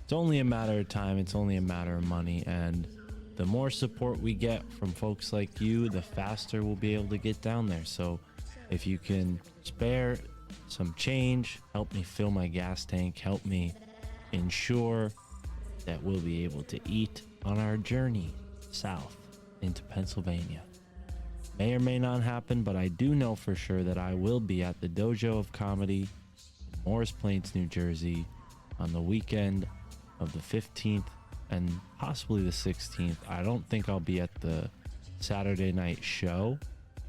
It's only a matter of time, it's only a matter of money, and the more support we get from folks like you, the faster we'll be able to get down there. So if you can spare some change, help me fill my gas tank, help me ensure that we'll be able to eat on our journey south into Pennsylvania. May or may not happen, but I do know for sure that I will be at the Dojo of Comedy in Morris Plains, New Jersey on the weekend of the 15th and possibly the 16th. I don't think I'll be at the Saturday night show,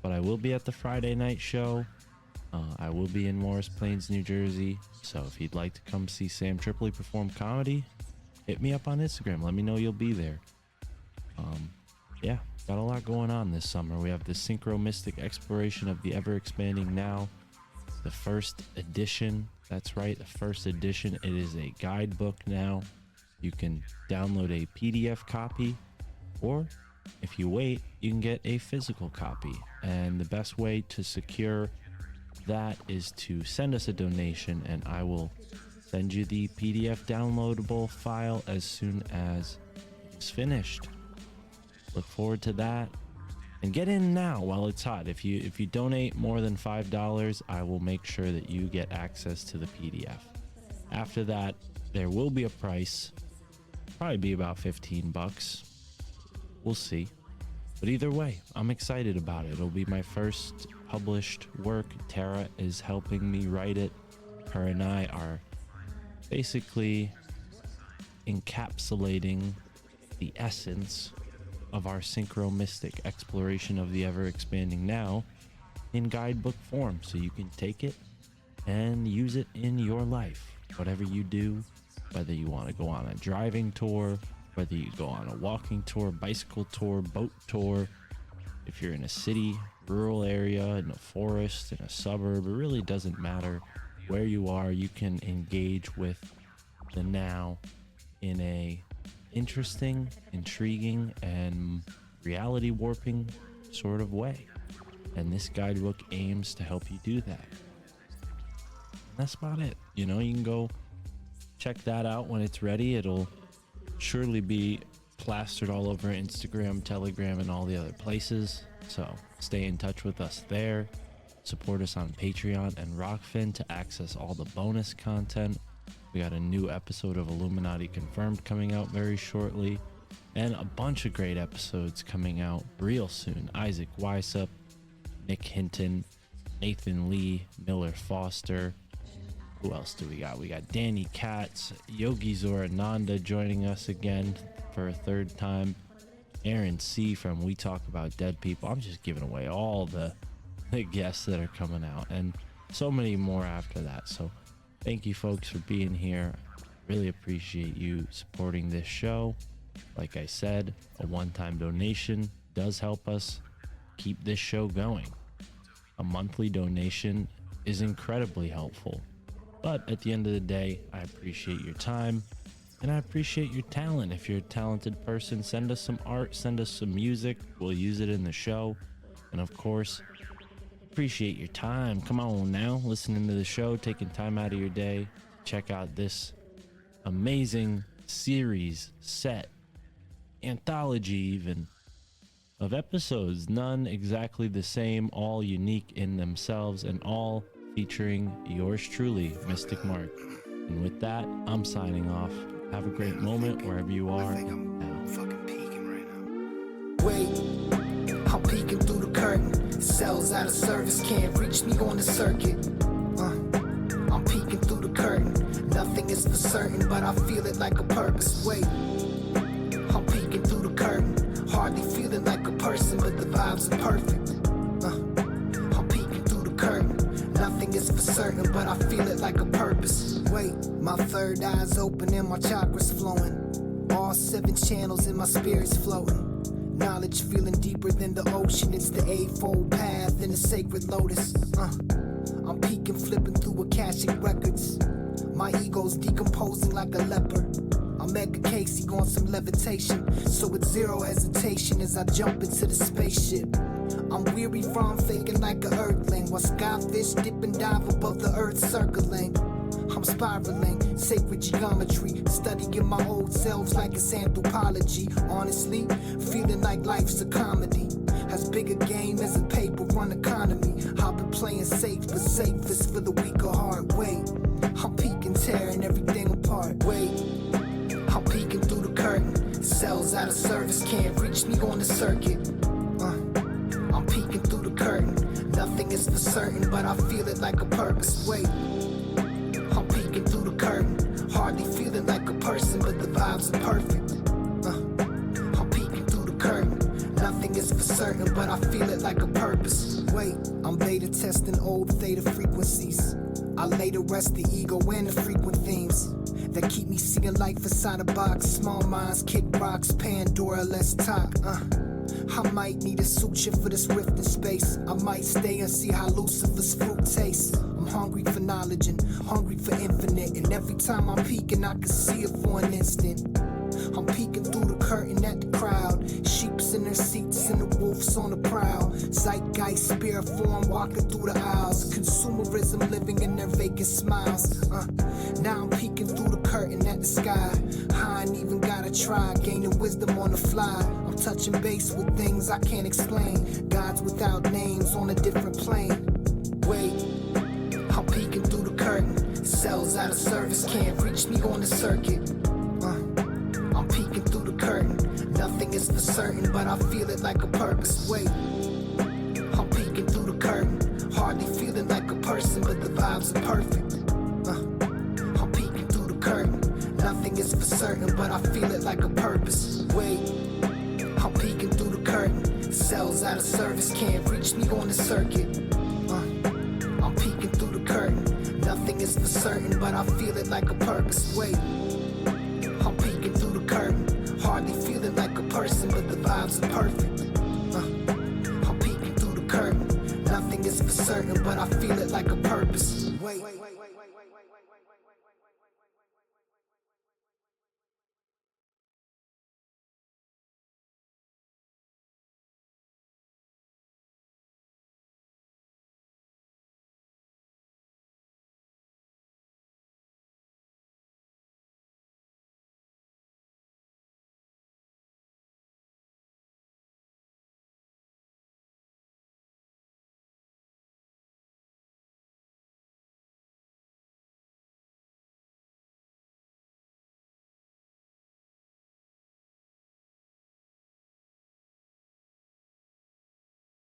but I will be at the Friday night show. I will be in Morris Plains, New Jersey. So if you'd like to come see Sam Tripoli perform comedy, hit me up on Instagram. Let me know you'll be there. Yeah, got a lot going on this summer. We have the synchro mystic exploration of the ever expanding now. the first edition. That's right, the first edition. It is a guidebook now. You can download a PDF copy, or if you wait, you can get a physical copy. And the best way to secure that is to send us a donation, and I will send you the PDF downloadable file as soon as it's finished. Look forward to that. And get in now while it's hot. If you donate more than $5, I will make sure that you get access to the PDF. After that, there will be a price. Probably be about $15. We'll see. But either way, I'm excited about it. It'll be my first published work. Tara is helping me write it. Her and I are basically encapsulating the essence of our synchro-mystic exploration of the ever-expanding now in guidebook form, so you can take it and use it in your life. Whatever you do, whether you want to go on a driving tour, whether you go on a walking tour, bicycle tour, boat tour, if you're in a city, rural area, in a forest, in a suburb, it really doesn't matter where you are. You can engage with the now in a interesting, intriguing, and reality warping sort of way. And this guidebook aims to help you do that. And that's about it. You know, you can go check that out when it's ready. It'll surely be plastered all over Instagram, Telegram, and all the other places. So stay in touch with us there. Support us on Patreon and Rockfin to access all the bonus content. We got a new episode of Illuminati Confirmed coming out very shortly, and a bunch of great episodes coming out real soon. Isaac Weisup, Nick Hinton, Nathan Lee, Miller Foster. Who else do we got? We got Danny Katz, Yogi Zorananda joining us again for a third time. Aaron C. from We Talk About Dead People. I'm just giving away all the guests that are coming out, and so many more after that. So thank you folks for being here. Really appreciate you supporting this show. Like I said, a one-time donation does help us keep this show going. A monthly donation is incredibly helpful. But at the end of the day, I appreciate your time and I appreciate your talent. If you're a talented person, send us some art, send us some music. We'll use it in the show. And of course, appreciate your time. Come on now, listening to the show, taking time out of your day. Check out this amazing series, set, anthology even, of episodes. None exactly the same, all unique in themselves, and all featuring yours truly, Mystic Mark. And with that, I'm signing off. Have a great moment wherever you are. I'm fucking peeking right now. Wait, I'm peeking through the curtain. Cells out of service, can't reach me on the circuit. I'm peeking through the curtain. Nothing is for certain, but I feel it like a purpose. Wait, I'm peeking through the curtain. Hardly feeling like a person, but the vibes are perfect. I'm peeking through the curtain. Nothing is for certain, but I feel it like a purpose. Wait, my third eye's open and my chakras flowing. All 7 channels in my spirit's floating. Knowledge feeling deeper than the ocean. It's the eightfold path in the sacred lotus. I'm peeking, flipping through Akashic records. My ego's decomposing like a leopard. I'm Edgar Casey on some levitation, so it's zero hesitation as I jump into the spaceship. I'm weary from faking like a earthling, while skyfish dip and dive above the earth circling. I'm spiraling, sacred geometry, studying my old selves like it's anthropology. Honestly, feeling like life's a comedy, as big a game as a paper run economy. I've been playing safe, but safest for the weak of heart. Wait, I'm peeking, tearing everything apart. Wait, I'm peeking through the curtain. Cells out of service, can't reach me on the circuit. I'm peeking through the curtain. Nothing is for certain, but I feel it like a purpose. Wait, I'm peeking through the curtain. Hardly feeling like a person, but the vibes are perfect. I'm peeking through the curtain. Nothing is for certain, but I feel it like a purpose. Wait, I'm beta testing old theta frequencies. I lay to rest the ego and the frequent themes that keep me seeing life inside a box. Small minds kick rocks, Pandora, let's talk. I might need a suture for this rift in space. I might stay and see how Lucifer's fruit tastes. I'm hungry for knowledge and hungry for infinite. And every time I'm peeking, I can see it for an instant. I'm peeking through the curtain at the crowd. Sheep's in their seats and the wolves on the prowl. Zeitgeist, spirit form, walking through the aisles. Consumerism living in their vacant smiles. Now I'm peeking through the curtain at the sky. I ain't even gotta try, gaining wisdom on the fly. I'm touching base with things I can't explain. Gods without names on a different plane. Wait, I'm peeking through the curtain. Cells out of service can't reach me on the circuit. I'm peeking through the curtain. Nothing is for certain, but I feel it like a purpose. Wait, I'm peeking through the curtain. Hardly feeling like a person, but the vibes are perfect. I'm peeking through the curtain. Nothing is for certain, but I feel it like a purpose. Wait, I'm peeking through the curtain. Cells out of service can't reach me on the circuit. I'm peeking through the curtain. Nothing is for certain, but I feel it like a purpose. Wait, I'm peeking through the curtain. Hardly feeling like a person, but the vibes are perfect. I'm peeking through the curtain. Nothing is for certain, but I feel it like a purpose. Wait.